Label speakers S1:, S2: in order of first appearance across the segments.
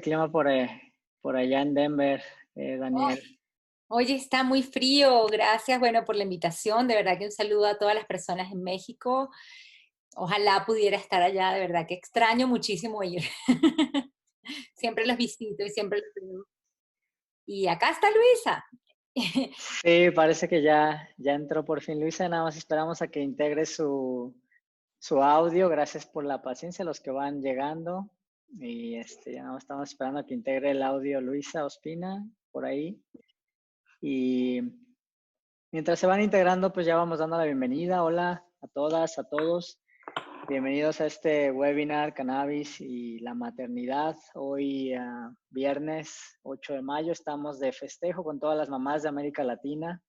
S1: el clima por allá en Denver, Daniel?
S2: Oye, está muy frío, gracias, bueno, por la invitación, de verdad que un saludo a todas las personas en México. Ojalá pudiera estar allá, de verdad que extraño muchísimo ir. Siempre los visito y siempre los veo. Y acá está Luisa.
S1: Sí, parece que ya entró por fin Luisa, nada más esperamos a que integre su audio. Gracias por la paciencia, los que van llegando. Y ya nada más estamos esperando a que integre el audio Luisa Ospina por ahí. Y mientras se van integrando, pues ya vamos dando la bienvenida. Hola a todas, a todos. Bienvenidos a este webinar Cannabis y la maternidad. Hoy, viernes 8 de mayo, estamos de festejo con todas las mamás de América Latina,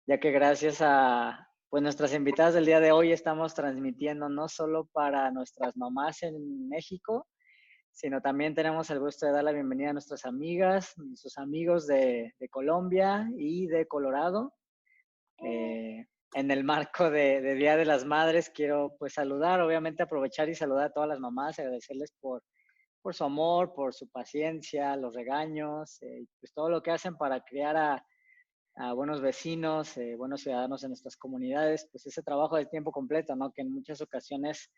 S1: ya que gracias a pues, nuestras invitadas del día de hoy estamos transmitiendo no solo para nuestras mamás en México, sino también tenemos el gusto de dar la bienvenida a nuestras amigas, nuestros amigos de Colombia y de Colorado. En el marco de Día de las Madres, quiero pues saludar, obviamente aprovechar y saludar a todas las mamás, agradecerles por su amor, por su paciencia, los regaños, pues todo lo que hacen para criar a buenos vecinos, buenos ciudadanos en nuestras comunidades, pues ese trabajo de tiempo completo, ¿no? Que en muchas ocasiones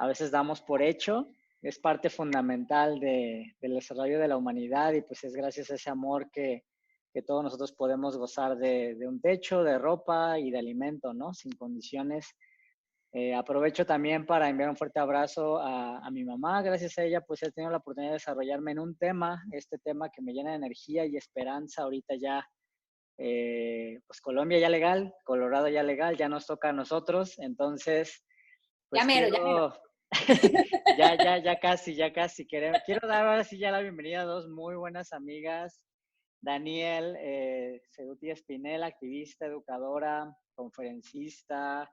S1: a veces damos por hecho, es parte fundamental del desarrollo de la humanidad y pues es gracias a ese amor que todos nosotros podemos gozar de un techo, de ropa y de alimento, ¿no? Sin condiciones. Aprovecho también para enviar un fuerte abrazo a mi mamá. Gracias a ella, pues he tenido la oportunidad de desarrollarme en un tema, este tema que me llena de energía y esperanza. Ahorita ya, pues Colombia ya legal, Colorado ya legal, ya nos toca a nosotros. Entonces,
S2: Ya
S1: pues
S2: mero, ya mero.
S1: quiero, ya casi. Quiero dar ahora sí ya la bienvenida a dos muy buenas amigas. Daniel Ceruti Espinel, activista, educadora, conferencista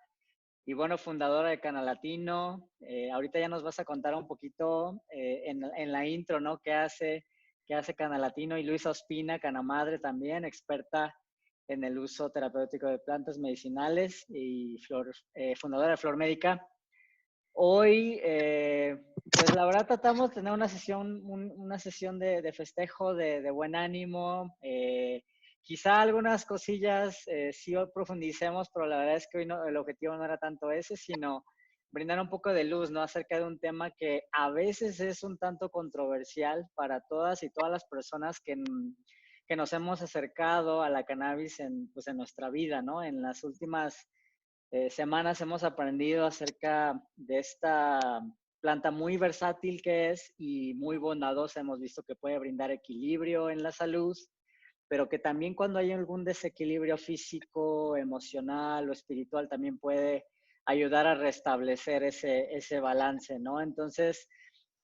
S1: y bueno, fundadora de Canal Latino. Ahorita ya nos vas a contar un poquito en la intro, ¿no? Qué hace Canal Latino? Y Luisa Ospina, Canamadre también, experta en el uso terapéutico de plantas medicinales y fundadora de Flor Médica. Hoy, pues la verdad tratamos de tener una sesión de festejo, de buen ánimo. Quizá algunas cosillas sí hoy profundicemos, pero la verdad es que hoy no, el objetivo no era tanto ese, sino brindar un poco de luz, ¿no? Acerca de un tema que a veces es un tanto controversial para todas y todas las personas que nos hemos acercado a la cannabis pues en nuestra vida, ¿no? En las últimas semanas hemos aprendido acerca de esta planta muy versátil que es y muy bondadosa. Hemos visto que puede brindar equilibrio en la salud, pero que también cuando hay algún desequilibrio físico, emocional o espiritual también puede ayudar a restablecer ese balance, ¿no? Entonces,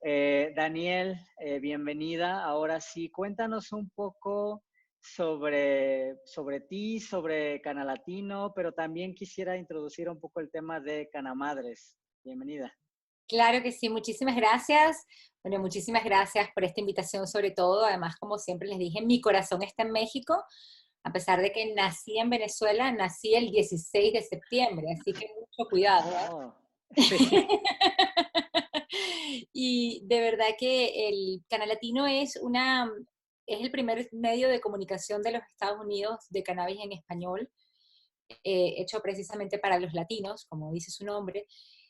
S1: Daniel, bienvenida. Ahora sí, cuéntanos un poco sobre ti, sobre Canal Latino, pero también quisiera introducir un poco el tema de Canamadres. Bienvenida.
S2: Claro que sí, muchísimas gracias. Bueno, muchísimas gracias por esta invitación sobre todo. Además, como siempre les dije, mi corazón está en México. A pesar de que nací en Venezuela, nací el 16 de septiembre, así que mucho cuidado,
S1: Oh,
S2: ¿eh?
S1: sí.
S2: Y de verdad que el Canal Latino es el primer medio de comunicación de los Estados Unidos de cannabis en español, hecho precisamente para los latinos, como dice su nombre,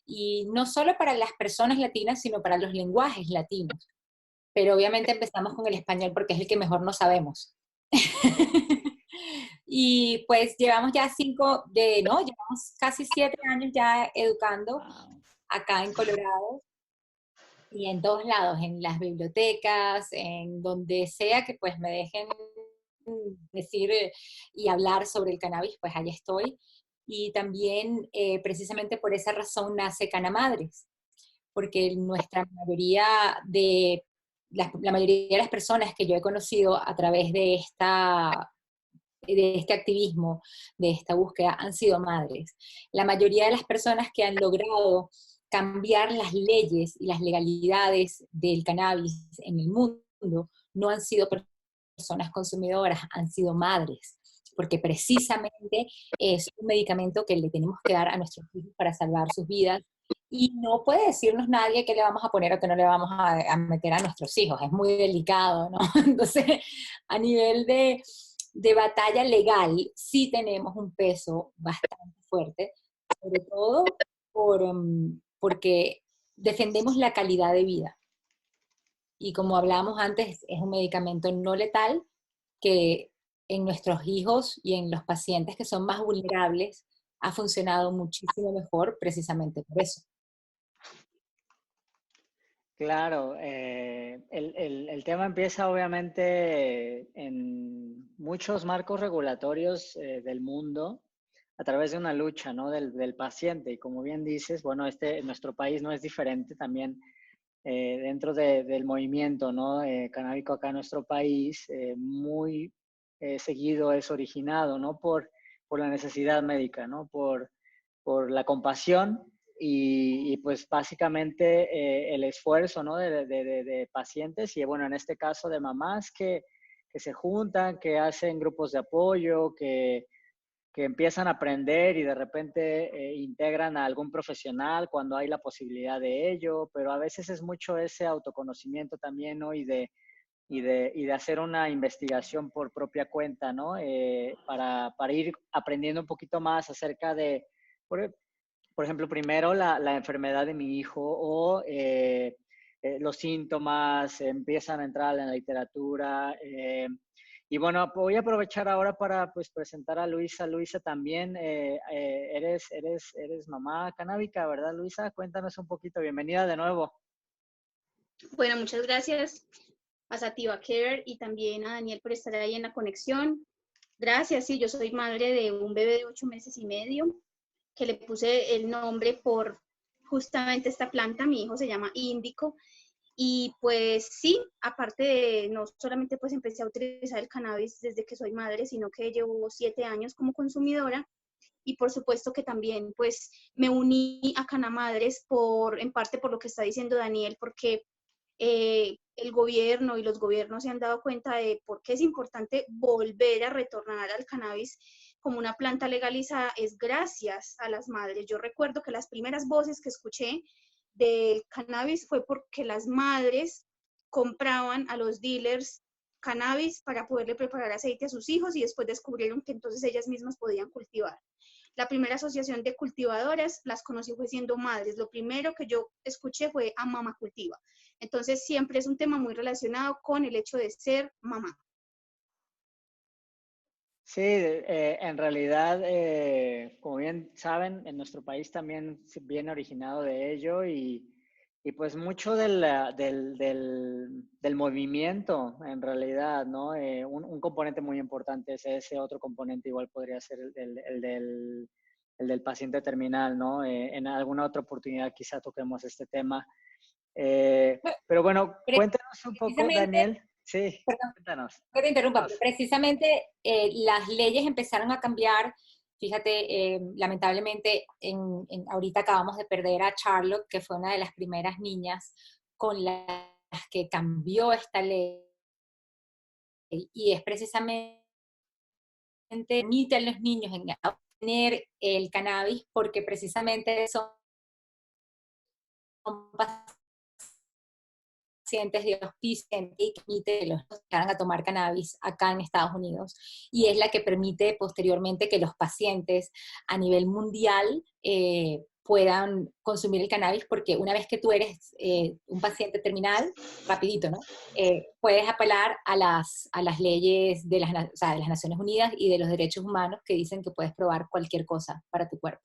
S2: y no solo para las personas latinas, sino para los lenguajes latinos. Pero obviamente empezamos con el español porque es el que mejor no sabemos. Y pues llevamos casi 7 años ya educando
S1: Wow.
S2: acá en Colorado y en todos lados, en las bibliotecas, en donde sea que pues me dejen decir y hablar sobre el cannabis, pues allá estoy. Y también precisamente por esa razón nace Canamadres, porque la mayoría de las personas que yo he conocido a través de este activismo, de esta búsqueda, han sido madres. La mayoría de las personas que han logrado cambiar las leyes y las legalidades del cannabis en el mundo no han sido personas consumidoras, han sido madres, porque precisamente es un medicamento que le tenemos que dar a nuestros hijos para salvar sus vidas y no puede decirnos nadie qué le vamos a poner o qué no le vamos a meter a nuestros hijos. Es muy delicado, ¿no? Entonces, a nivel de batalla legal, sí tenemos un peso bastante fuerte, sobre todo porque defendemos la calidad de vida. Y como hablábamos antes, es un medicamento no letal que en nuestros hijos y en los pacientes que son más vulnerables ha funcionado muchísimo mejor precisamente por eso.
S1: Claro, el tema empieza obviamente en muchos marcos regulatorios del mundo a través de una lucha, ¿no? Del paciente. Y como bien dices, bueno, nuestro país no es diferente también dentro del movimiento, ¿no? Canábico acá en nuestro país, muy seguido es originado, ¿no? Por la necesidad médica, ¿no? Por la compasión y pues básicamente el esfuerzo, ¿no? De pacientes y bueno, en este caso de mamás que se juntan, que hacen grupos de apoyo, que empiezan a aprender y de repente integran a algún profesional cuando hay la posibilidad de ello, pero a veces es mucho ese autoconocimiento también, ¿no? Y de hacer una investigación por propia cuenta, ¿no? Para ir aprendiendo un poquito más acerca de, por ejemplo, primero la enfermedad de mi hijo o los síntomas empiezan a entrar en la literatura. Y bueno, voy a aprovechar ahora para pues, presentar a Luisa. Luisa, también eres mamá canábica, ¿verdad, Luisa? Cuéntanos un poquito. Bienvenida de nuevo.
S3: Bueno, muchas gracias a Sativa Care y también a Daniel por estar ahí en la conexión. Gracias, sí, yo soy madre de un bebé de 8 meses y medio, que le puse el nombre por justamente esta planta. Mi hijo se llama Índico. Y pues sí, aparte de, no solamente pues empecé a utilizar el cannabis desde que soy madre, sino que llevo 7 años como consumidora. Y por supuesto que también pues me uní a Canamadres en parte por lo que está diciendo Daniel, porque el gobierno y los gobiernos se han dado cuenta de por qué es importante volver a retornar al cannabis como una planta legalizada, es gracias a las madres. Yo recuerdo que las primeras voces que escuché del cannabis fue porque las madres compraban a los dealers cannabis para poderle preparar aceite a sus hijos y después descubrieron que entonces ellas mismas podían cultivar. La primera asociación de cultivadoras las conocí fue siendo madres. Lo primero que yo escuché fue a Mamá Cultiva. Entonces siempre es un tema muy relacionado con el hecho de ser mamá.
S1: Sí, en realidad, como bien saben, en nuestro país también viene originado de ello y pues mucho del movimiento en realidad, ¿no? Un componente muy importante es ese, otro componente igual podría ser el del paciente terminal, ¿no? En alguna otra oportunidad quizá toquemos este tema. Pero bueno, cuéntanos un poco,
S2: Precisamente,
S1: Daniel. Sí,
S2: perdón,
S1: cuéntanos.
S2: que te interrumpa, pero precisamente las leyes empezaron a cambiar. Fíjate, lamentablemente ahorita acabamos de perder a Charlotte, que fue una de las primeras niñas con las que cambió esta ley. Y es precisamente permite a los niños en obtener el cannabis porque precisamente son pacientes de hospicio y permite los que van a tomar cannabis acá en Estados Unidos y es la que permite posteriormente que los pacientes a nivel mundial puedan consumir el cannabis porque una vez que tú eres un paciente terminal, rapidito, ¿no? Puedes apelar a las leyes de o sea, de las Naciones Unidas y de los derechos humanos que dicen que puedes probar cualquier cosa para tu cuerpo.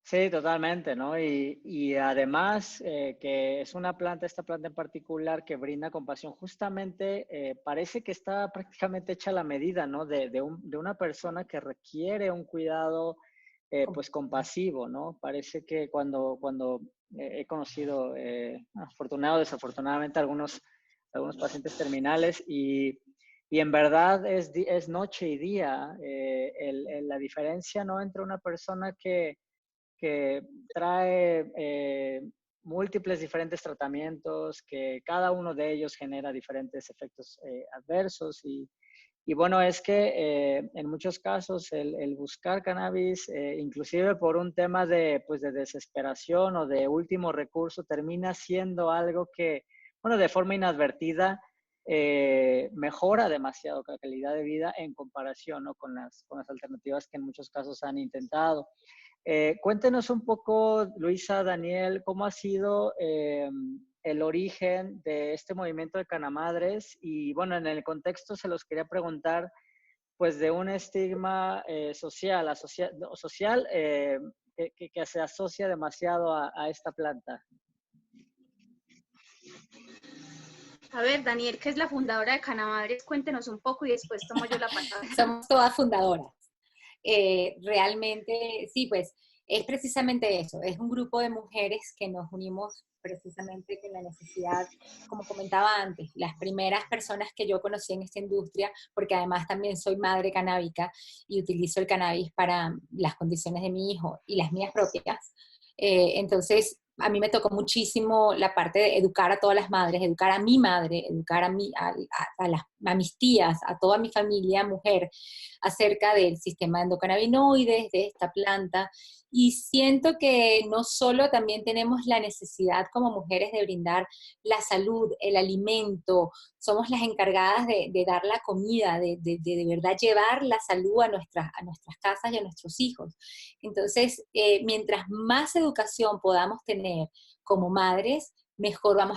S1: Sí, totalmente, ¿no? Y además que es una planta, esta planta en particular que brinda compasión, justamente parece que está prácticamente hecha a la medida, ¿no? De una persona que requiere un cuidado pues compasivo, ¿no? Parece que cuando he conocido, afortunado o desafortunadamente, algunos pacientes terminales y en verdad es noche y día la diferencia, ¿no? Entre una persona que trae múltiples diferentes tratamientos, que cada uno de ellos genera diferentes efectos adversos y bueno, es que en muchos casos el buscar cannabis, inclusive por un tema de, pues de desesperación o de último recurso, termina siendo algo que, bueno, de forma inadvertida, mejora demasiado la calidad de vida en comparación, ¿no? con las alternativas que en muchos casos han intentado. Cuéntenos un poco, Luisa, Daniel, cómo ha sido el origen de este movimiento de Canamadres y bueno, en el contexto se los quería preguntar pues de un estigma social que se asocia demasiado a esta planta.
S3: A ver, Daniel, que es la fundadora de Canamadres, cuéntenos un poco y después tomo yo la palabra.
S2: Somos todas fundadoras. Realmente, sí, pues es precisamente eso, es un grupo de mujeres que nos unimos precisamente con la necesidad, como comentaba antes, las primeras personas que yo conocí en esta industria, porque además también soy madre canábica y utilizo el cannabis para las condiciones de mi hijo y las mías propias. Entonces, a mí me tocó muchísimo la parte de educar a todas las madres, educar a mi madre, educar a mis tías, a toda mi familia mujer, acerca del sistema de endocannabinoides, de esta planta, y siento que no solo también tenemos la necesidad como mujeres de brindar la salud, el alimento, somos las encargadas de dar la comida, de verdad llevar la salud a nuestras casas y a nuestros hijos. Entonces, mientras más educación podamos tener como madres, mejor o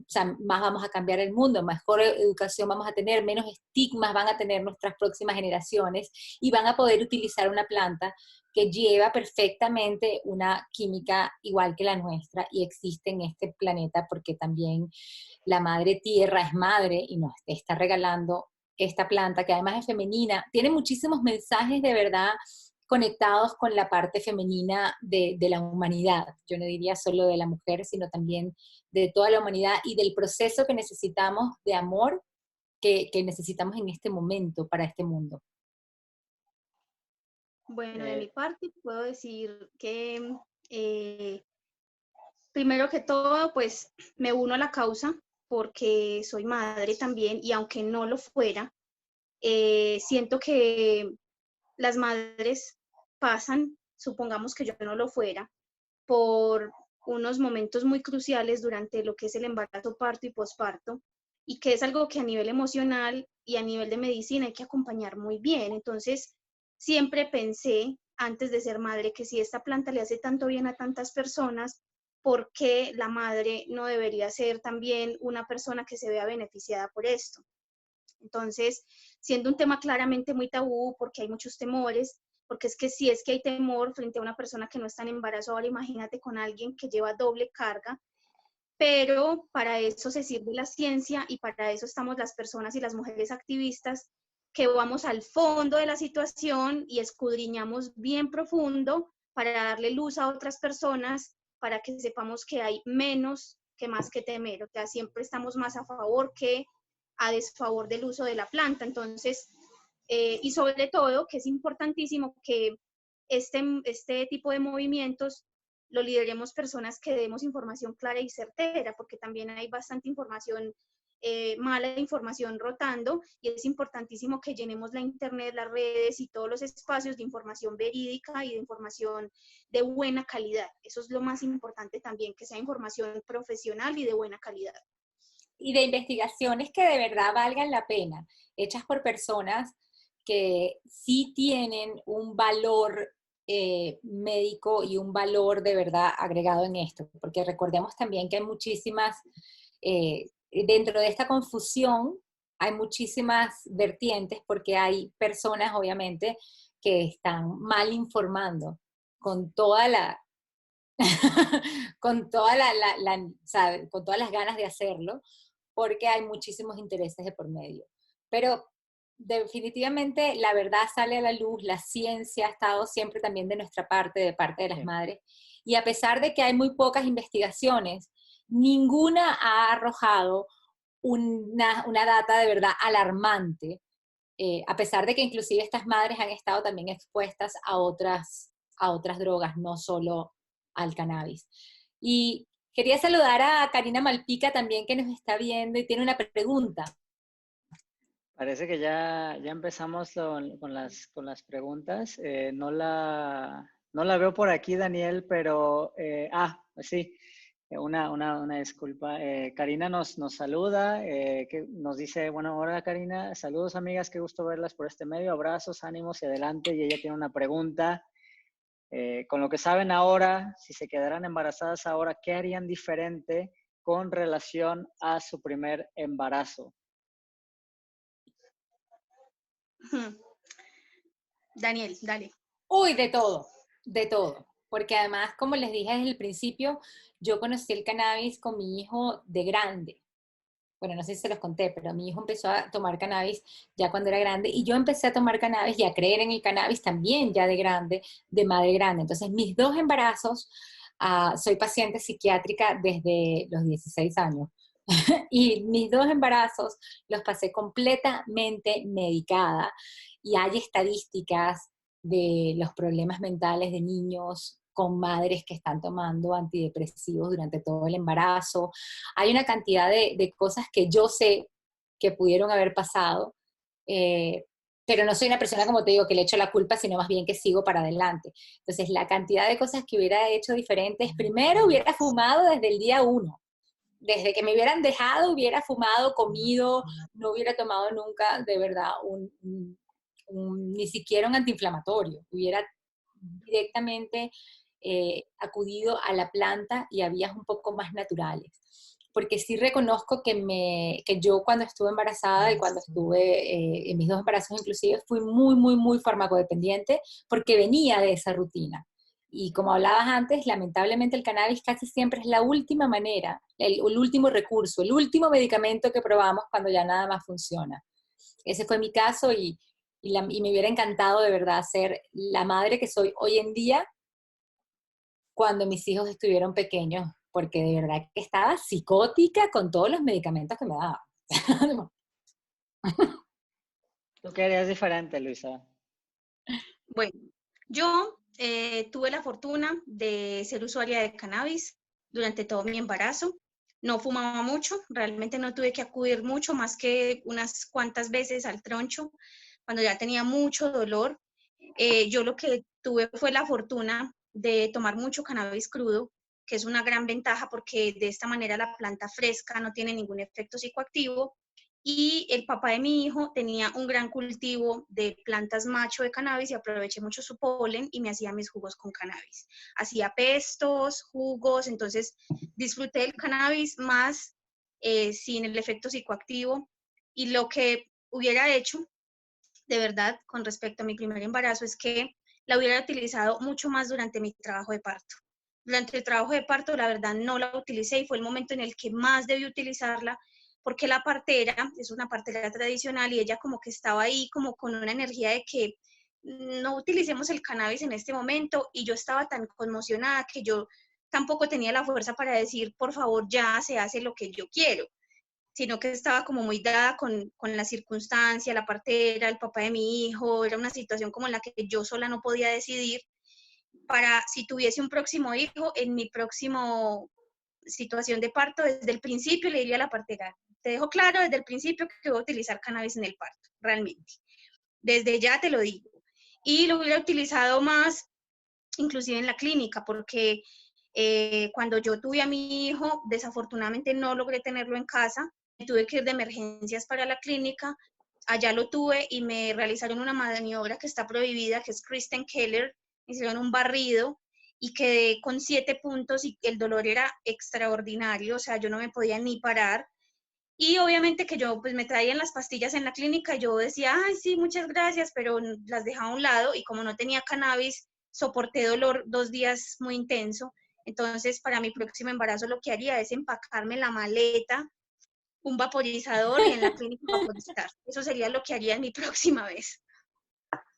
S2: sea, más vamos a cambiar el mundo, mejor educación vamos a tener, menos estigmas van a tener nuestras próximas generaciones y van a poder utilizar una planta que lleva perfectamente una química igual que la nuestra y existe en este planeta porque también la madre tierra es madre y nos está regalando esta planta que además es femenina. Tiene muchísimos mensajes de verdad conectados con la parte femenina de la humanidad. Yo no diría solo de la mujer, sino también de toda la humanidad y del proceso que necesitamos de amor que necesitamos en este momento para este mundo.
S3: Bueno, de mi parte puedo decir que primero que todo, pues me uno a la causa porque soy madre también y aunque no lo fuera, siento que las madres pasan, supongamos que yo no lo fuera, por unos momentos muy cruciales durante lo que es el embarazo, parto y posparto, y que es algo que a nivel emocional y a nivel de medicina hay que acompañar muy bien. Entonces, siempre pensé, antes de ser madre, que si esta planta le hace tanto bien a tantas personas, ¿por qué la madre no debería ser también una persona que se vea beneficiada por esto? Entonces, siendo un tema claramente muy tabú, porque hay muchos temores, porque es que si es que hay temor frente a una persona que no está en embarazo, ahora imagínate con alguien que lleva doble carga, pero para eso se sirve la ciencia y para eso estamos las personas y las mujeres activistas que vamos al fondo de la situación y escudriñamos bien profundo para darle luz a otras personas, para que sepamos que hay menos que más que temer, o sea, siempre estamos más a favor que a desfavor del uso de la planta. Entonces, y sobre todo, que es importantísimo que este tipo de movimientos lo lideremos personas que demos información clara y certera, porque también hay bastante información, mala información rotando, y es importantísimo que llenemos la internet, las redes y todos los espacios de información verídica y de información de buena calidad. Eso es lo más importante también, que sea información profesional y de buena calidad.
S2: Y de investigaciones que de verdad valgan la pena, hechas por personas que sí tienen un valor médico y un valor de verdad agregado en esto, porque recordemos también que hay muchísimas, dentro de esta confusión, hay muchísimas vertientes porque hay personas, obviamente, que están mal informando con toda la, con toda ¿sabe? Con todas las ganas de hacerlo, porque hay muchísimos intereses de por medio. Pero definitivamente la verdad sale a la luz, la ciencia ha estado siempre también de nuestra parte, de parte de las madres, y a pesar de que hay muy pocas investigaciones, ninguna ha arrojado una data de verdad alarmante, a pesar de que inclusive estas madres han estado también expuestas a otras drogas, no solo al cannabis. Y Quería saludar a Karina Malpica también, que nos está viendo y tiene una pregunta.
S1: Parece que ya empezamos con las preguntas. No la veo por aquí, Daniel, pero, pues sí, una disculpa. Karina nos saluda, que nos dice, bueno, hola Karina, saludos amigas, qué gusto verlas por este medio, abrazos, ánimos y adelante. Y ella tiene una pregunta. Con lo que saben ahora, si se quedaran embarazadas ahora, ¿qué harían diferente con relación a su primer embarazo?
S3: Daniel, dale.
S2: Uy, de todo. Porque además, como les dije desde el principio, yo conocí el cannabis con mi hijo de grande. Bueno, no sé si se los conté, pero mi hijo empezó a tomar cannabis ya cuando era grande y yo empecé a tomar cannabis y a creer en el cannabis también ya de grande, de madre grande. Entonces, mis dos embarazos, soy paciente psiquiátrica desde los 16 años y mis dos embarazos los pasé completamente medicada y hay estadísticas de los problemas mentales de niños con madres que están tomando antidepresivos durante todo el embarazo. Hay una cantidad de cosas que yo sé que pudieron haber pasado, pero no soy una persona, como te digo, que le echo la culpa, sino más bien que sigo para adelante. Entonces, la cantidad de cosas que hubiera hecho diferentes, primero hubiera fumado desde el día uno. Desde que me hubieran dejado, hubiera fumado, comido, no hubiera tomado nunca, de verdad, ni siquiera un antiinflamatorio. Hubiera directamente acudido a la planta y a vías un poco más naturales. Porque sí reconozco que yo cuando estuve embarazada y cuando estuve en mis dos embarazos inclusive, fui muy, muy, muy farmacodependiente porque venía de esa rutina. Y como hablabas antes, lamentablemente el cannabis casi siempre es la última manera, el último recurso, el último medicamento que probamos cuando ya nada más funciona. Ese fue mi caso y me hubiera encantado de verdad ser la madre que soy hoy en día cuando mis hijos estuvieron pequeños, porque de verdad que estaba psicótica con todos los medicamentos que me daban.
S1: ¿Tú qué harías diferente, Luisa?
S3: Bueno, yo tuve la fortuna de ser usuaria de cannabis durante todo mi embarazo. No fumaba mucho, realmente no tuve que acudir mucho, más que unas cuantas veces al troncho, cuando ya tenía mucho dolor. Yo lo que tuve fue la fortuna de tomar mucho cannabis crudo, que es una gran ventaja porque de esta manera la planta fresca no tiene ningún efecto psicoactivo. Y el papá de mi hijo tenía un gran cultivo de plantas macho de cannabis y aproveché mucho su polen y me hacía mis jugos con cannabis. Hacía pestos, jugos, entonces disfruté del cannabis más sin el efecto psicoactivo. Y lo que hubiera hecho de verdad con respecto a mi primer embarazo es que la hubiera utilizado mucho más durante mi trabajo de parto. Durante el trabajo de parto, la verdad, no la utilicé y fue el momento en el que más debí utilizarla porque la partera es una partera tradicional y ella como que estaba ahí como con una energía de que no utilicemos el cannabis en este momento y yo estaba tan conmocionada que yo tampoco tenía la fuerza para decir, por favor, ya se hace lo que yo quiero, sino que estaba como muy dada con la circunstancia, la partera, el papá de mi hijo, era una situación como en la que yo sola no podía decidir para si tuviese un próximo hijo, en mi próximo situación de parto, desde el principio le diría a la partera, te dejo claro desde el principio que voy a utilizar cannabis en el parto, realmente. Desde ya te lo digo. Y lo hubiera utilizado más, inclusive en la clínica, porque cuando yo tuve a mi hijo, desafortunadamente no logré tenerlo en casa, tuve que ir de emergencias para la clínica, allá lo tuve y me realizaron una maniobra que está prohibida, que es Kristen Keller, me hicieron un barrido y quedé con 7 puntos y el dolor era extraordinario, o sea, yo no me podía ni parar. Y obviamente que yo pues me traían las pastillas en la clínica, yo decía, ay, sí, muchas gracias, pero las dejaba a un lado y como no tenía cannabis, soporté dolor 2 días muy intenso. Entonces, para mi próximo embarazo lo que haría es empacarme la maleta, un vaporizador y en la clínica vaporizar. Eso sería lo que haría en mi próxima vez.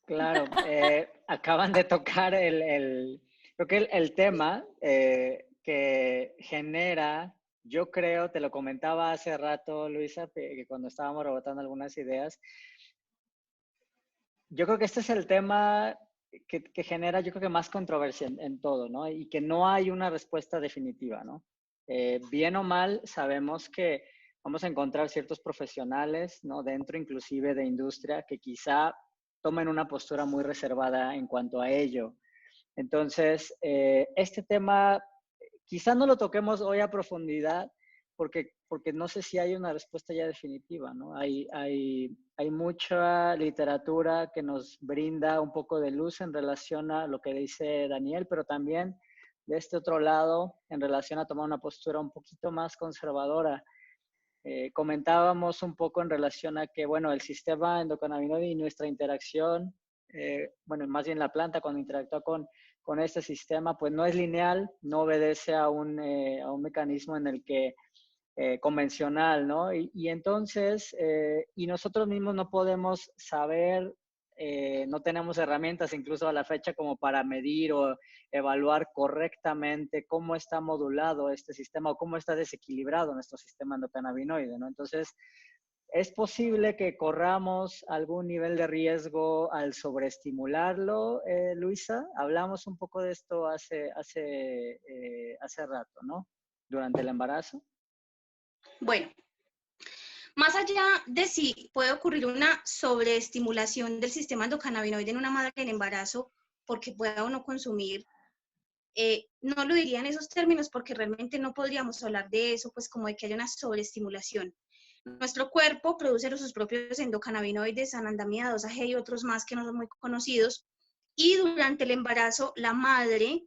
S1: Claro, acaban de tocar creo que el tema que genera, yo creo, te lo comentaba hace rato, Luisa, que cuando estábamos rebotando algunas ideas, yo creo que este es el tema que genera, yo creo que más controversia en todo, ¿no? Y que no hay una respuesta definitiva, ¿no? bien o mal, sabemos que vamos a encontrar ciertos profesionales, ¿no? Dentro inclusive de industria que quizá tomen una postura muy reservada en cuanto a ello. Entonces, este tema quizá no lo toquemos hoy a profundidad porque no sé si hay una respuesta ya definitiva, ¿no? Hay mucha literatura que nos brinda un poco de luz en relación a lo que dice Daniel, pero también de este otro lado en relación a tomar una postura un poquito más conservadora. Comentábamos un poco en relación a que, bueno, el sistema endocannabinoide y nuestra interacción, bueno, más bien la planta cuando interactúa con este sistema, pues no es lineal, no obedece a un mecanismo en el que convencional, ¿no? Y entonces, y nosotros mismos no podemos saber, no tenemos herramientas incluso a la fecha como para medir o evaluar correctamente cómo está modulado este sistema o cómo está desequilibrado nuestro sistema endocannabinoide, ¿no? Entonces, ¿es posible que corramos algún nivel de riesgo al sobreestimularlo, Luisa? Hablamos un poco de esto hace rato, ¿no? Durante el embarazo.
S3: Bueno, más allá de si puede ocurrir una sobreestimulación del sistema endocannabinoide en una madre en embarazo porque pueda o no consumir, no lo diría en esos términos porque realmente no podríamos hablar de eso, pues como de que haya una sobreestimulación. Nuestro cuerpo produce sus propios endocannabinoides, anandamida, 2-AG y otros más que no son muy conocidos, y durante el embarazo la madre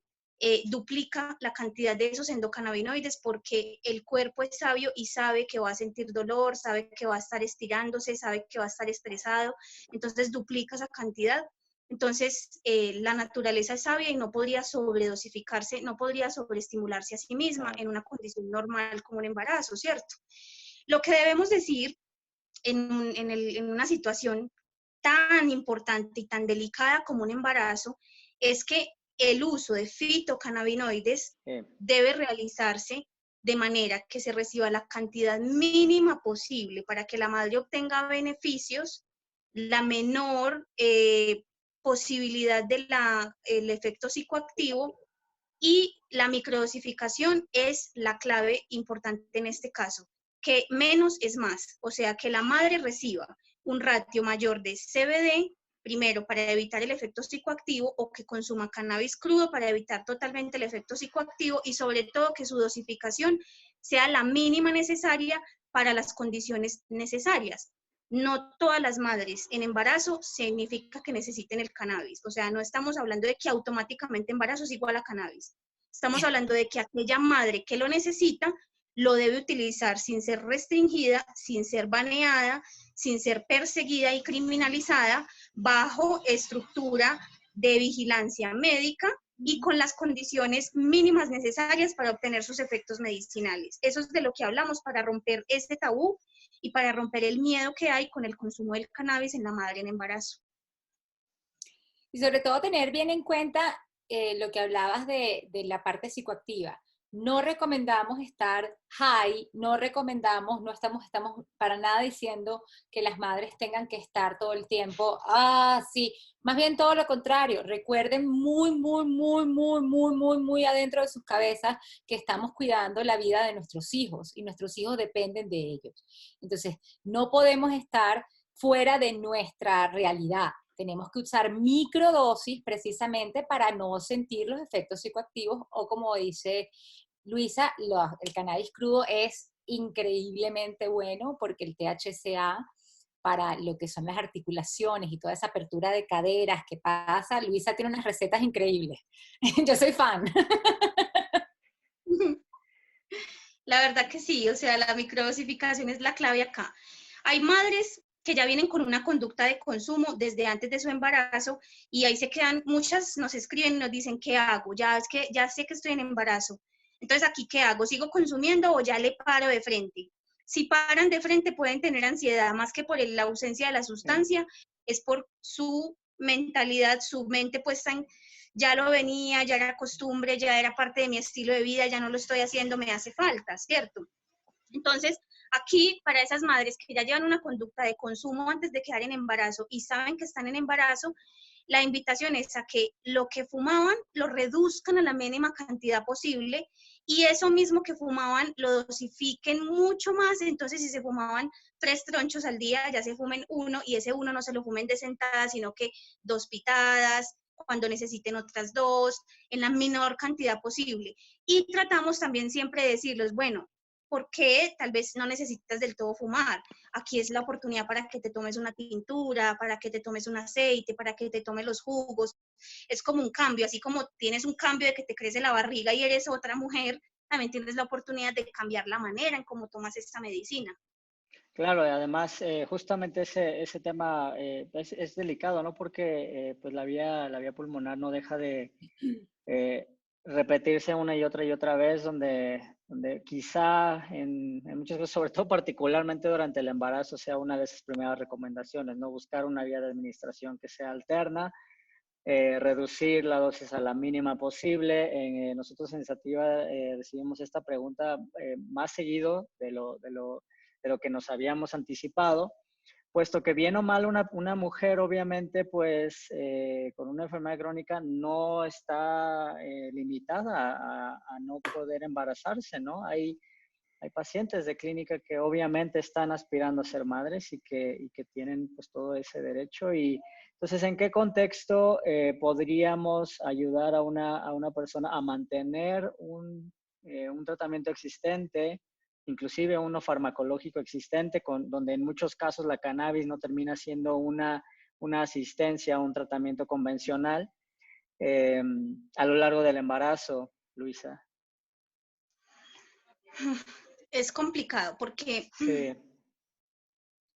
S3: duplica la cantidad de esos endocannabinoides porque el cuerpo es sabio y sabe que va a sentir dolor, sabe que va a estar estirándose, sabe que va a estar estresado, entonces duplica esa cantidad. Entonces, la naturaleza es sabia y no podría sobredosificarse, no podría sobreestimularse a sí misma en una condición normal como un embarazo, ¿cierto? Lo que debemos decir en una situación tan importante y tan delicada como un embarazo es que el uso de fitocannabinoides debe realizarse de manera que se reciba la cantidad mínima posible para que la madre obtenga beneficios, la menor posibilidad del efecto psicoactivo, y la microdosificación es la clave importante en este caso, que menos es más, o sea, que la madre reciba un ratio mayor de CBD, primero para evitar el efecto psicoactivo, o que consuma cannabis crudo para evitar totalmente el efecto psicoactivo, y sobre todo que su dosificación sea la mínima necesaria para las condiciones necesarias. No todas las madres en embarazo significa que necesiten el cannabis. O sea, no estamos hablando de que automáticamente embarazo es igual a cannabis. Estamos hablando de que aquella madre que lo necesita lo debe utilizar sin ser restringida, sin ser baneada, sin ser perseguida y criminalizada, bajo estructura de vigilancia médica y con las condiciones mínimas necesarias para obtener sus efectos medicinales. Eso es de lo que hablamos para romper este tabú y para romper el miedo que hay con el consumo del cannabis en la madre en embarazo.
S2: Y sobre todo tener bien en cuenta lo que hablabas de la parte psicoactiva. No recomendamos estar high, no estamos para nada diciendo que las madres tengan que estar todo el tiempo, sí, más bien todo lo contrario. Recuerden muy adentro de sus cabezas que estamos cuidando la vida de nuestros hijos y nuestros hijos dependen de ellos. Entonces, no podemos estar fuera de nuestra realidad. Tenemos que usar microdosis precisamente para no sentir los efectos psicoactivos o, como dice Luisa, el cannabis crudo es increíblemente bueno porque el THCA para lo que son las articulaciones y toda esa apertura de caderas que pasa, Luisa tiene unas recetas increíbles. Yo soy fan.
S3: La verdad que sí, o sea, la microdosificación es la clave acá. Hay madres que ya vienen con una conducta de consumo desde antes de su embarazo y ahí se quedan, muchas nos escriben y nos dicen, ¿qué hago? Ya sé que estoy en embarazo. Entonces, ¿aquí qué hago? ¿Sigo consumiendo o ya le paro de frente? Si paran de frente pueden tener ansiedad, más que por la ausencia de la sustancia, es por su mentalidad, su mente puesta en, ya lo venía, ya era costumbre, ya era parte de mi estilo de vida, ya no lo estoy haciendo, me hace falta, ¿cierto? Entonces, Aquí, para esas madres que ya llevan una conducta de consumo antes de quedar en embarazo y saben que están en embarazo, la invitación es a que lo que fumaban lo reduzcan a la mínima cantidad posible y eso mismo que fumaban lo dosifiquen mucho más. Entonces, si se fumaban 3 tronchos al día, ya se fumen uno y ese uno no se lo fumen de sentada, sino que 2 pitadas, cuando necesiten otras 2, en la menor cantidad posible. Y tratamos también siempre de decirles, bueno, ¿por qué tal vez no necesitas del todo fumar? Aquí es la oportunidad para que te tomes una tintura, para que te tomes un aceite, para que te tomes los jugos. Es como un cambio, así como tienes un cambio de que te crece la barriga y eres otra mujer, también tienes la oportunidad de cambiar la manera en cómo tomas esta medicina.
S1: Claro, y además justamente ese tema es delicado, ¿no? Porque pues la vía pulmonar no deja de repetirse una y otra vez, donde quizá en muchas veces, sobre todo particularmente durante el embarazo, sea una de esas primeras recomendaciones, ¿no? Buscar una vía de administración que sea alterna, reducir la dosis a la mínima posible. Nosotros en Sativa recibimos esta pregunta más seguido de lo que nos habíamos anticipado, puesto que bien o mal una mujer obviamente pues con una enfermedad crónica no está limitada a no poder embarazarse, ¿no? Hay pacientes de clínica que obviamente están aspirando a ser madres y que tienen pues todo ese derecho. Y entonces, ¿en qué contexto podríamos ayudar a una persona a mantener un tratamiento existente, inclusive uno farmacológico existente, donde en muchos casos la cannabis no termina siendo una asistencia, un tratamiento convencional a lo largo del embarazo, Luisa?
S3: Es complicado porque
S1: Sí.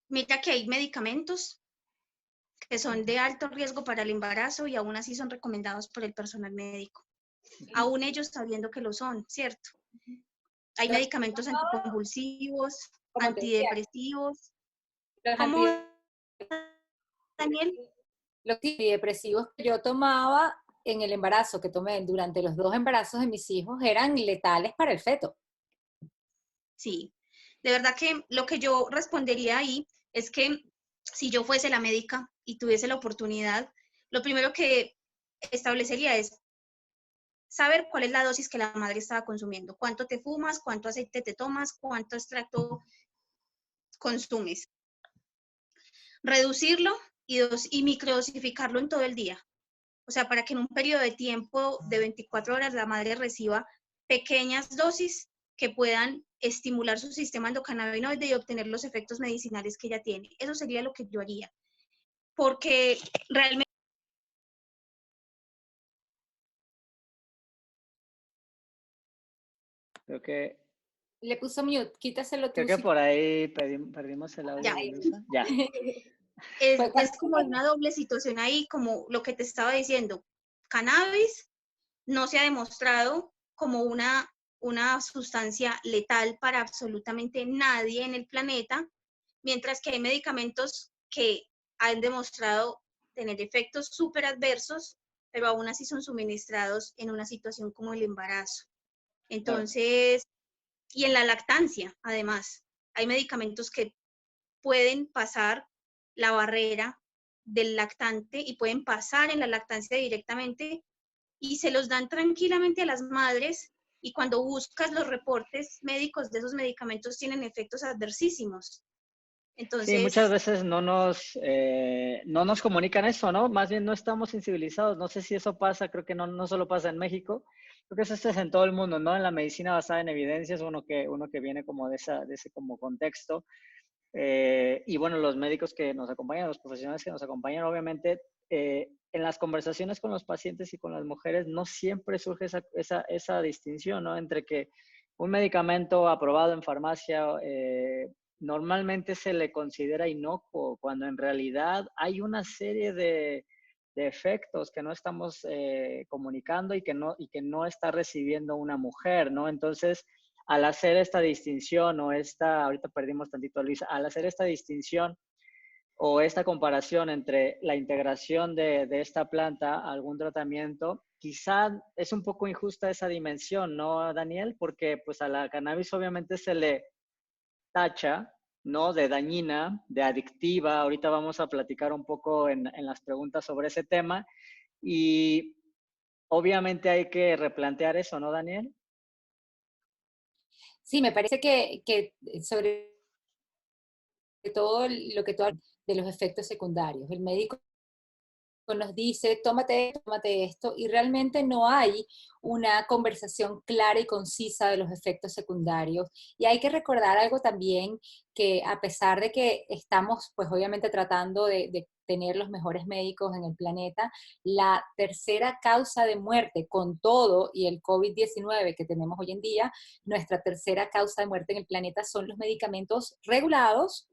S3: mira que hay medicamentos que son de alto riesgo para el embarazo y aún así son recomendados por el personal médico, aún ellos sabiendo que lo son, ¿cierto? Hay medicamentos anticonvulsivos,
S2: Como te decía,
S3: antidepresivos.
S2: los
S3: ¿Cómo, Daniel?
S2: los antidepresivos que yo tomaba en el embarazo, que tomé durante los 2 embarazos de mis hijos, eran letales para el feto.
S3: Sí, de verdad que lo que yo respondería ahí es que si yo fuese la médica y tuviese la oportunidad, lo primero que establecería es saber cuál es la dosis que la madre estaba consumiendo, cuánto te fumas, cuánto aceite te tomas, cuánto extracto consumes. Reducirlo y microdosificarlo en todo el día. O sea, para que en un periodo de tiempo de 24 horas la madre reciba pequeñas dosis que puedan estimular su sistema endocannabinoide y obtener los efectos medicinales que ella tiene. Eso sería lo que yo haría. Porque realmente...
S1: Creo que
S2: Le puso mute, quítaselo tú.
S1: Creo que
S2: Si
S1: por ahí perdimos el audio
S3: Ya,
S1: de Luisa. Ya.
S3: es
S2: fue cuando-
S3: como una doble situación ahí, como lo que te estaba diciendo. Cannabis no se ha demostrado como una sustancia letal para absolutamente nadie en el planeta, mientras que hay medicamentos que han demostrado tener efectos súper adversos, pero aún así son suministrados en una situación como el embarazo.
S1: Claro.
S3: Entonces, y en la lactancia, además, hay medicamentos que pueden pasar la barrera del lactante y pueden pasar en la lactancia directamente y se los dan tranquilamente a las madres y cuando buscas los reportes médicos de esos medicamentos tienen efectos adversísimos.
S1: Sí, muchas
S3: Entonces,
S1: veces no nos comunican eso, ¿no? Más bien no estamos sensibilizados. No sé si eso pasa, creo que no solo pasa en México, creo que eso es en todo el mundo, ¿no? En la medicina basada en evidencias, uno que viene como de ese como contexto. Y bueno, los médicos que nos acompañan, los profesionales que nos acompañan, obviamente, en las conversaciones con los pacientes y con las mujeres no siempre surge esa distinción, ¿no? Entre que un medicamento aprobado en farmacia normalmente se le considera inocuo, cuando en realidad hay una serie de efectos que no estamos comunicando y que no está recibiendo una mujer, ¿no? Entonces, al hacer esta distinción ahorita perdimos tantito a Luisa, al hacer esta distinción o esta comparación entre la integración de esta planta a algún tratamiento, quizá es un poco injusta esa dimensión, ¿no, Daniel? Porque pues a la cannabis obviamente tacha, ¿no? De dañina, de adictiva. Ahorita vamos a platicar un poco en las preguntas sobre ese tema. Y obviamente hay que replantear eso, ¿no, Daniel?
S2: Sí, me parece que sobre todo lo que tú hablas de los efectos secundarios. El médico nos dice, tómate esto, y realmente no hay una conversación clara y concisa de los efectos secundarios. Y hay que recordar algo también, que a pesar de que estamos, pues obviamente tratando de tener los mejores médicos en el planeta, la tercera causa de muerte con todo y el COVID-19 que tenemos hoy en día, nuestra tercera causa de muerte en el planeta son los medicamentos regulados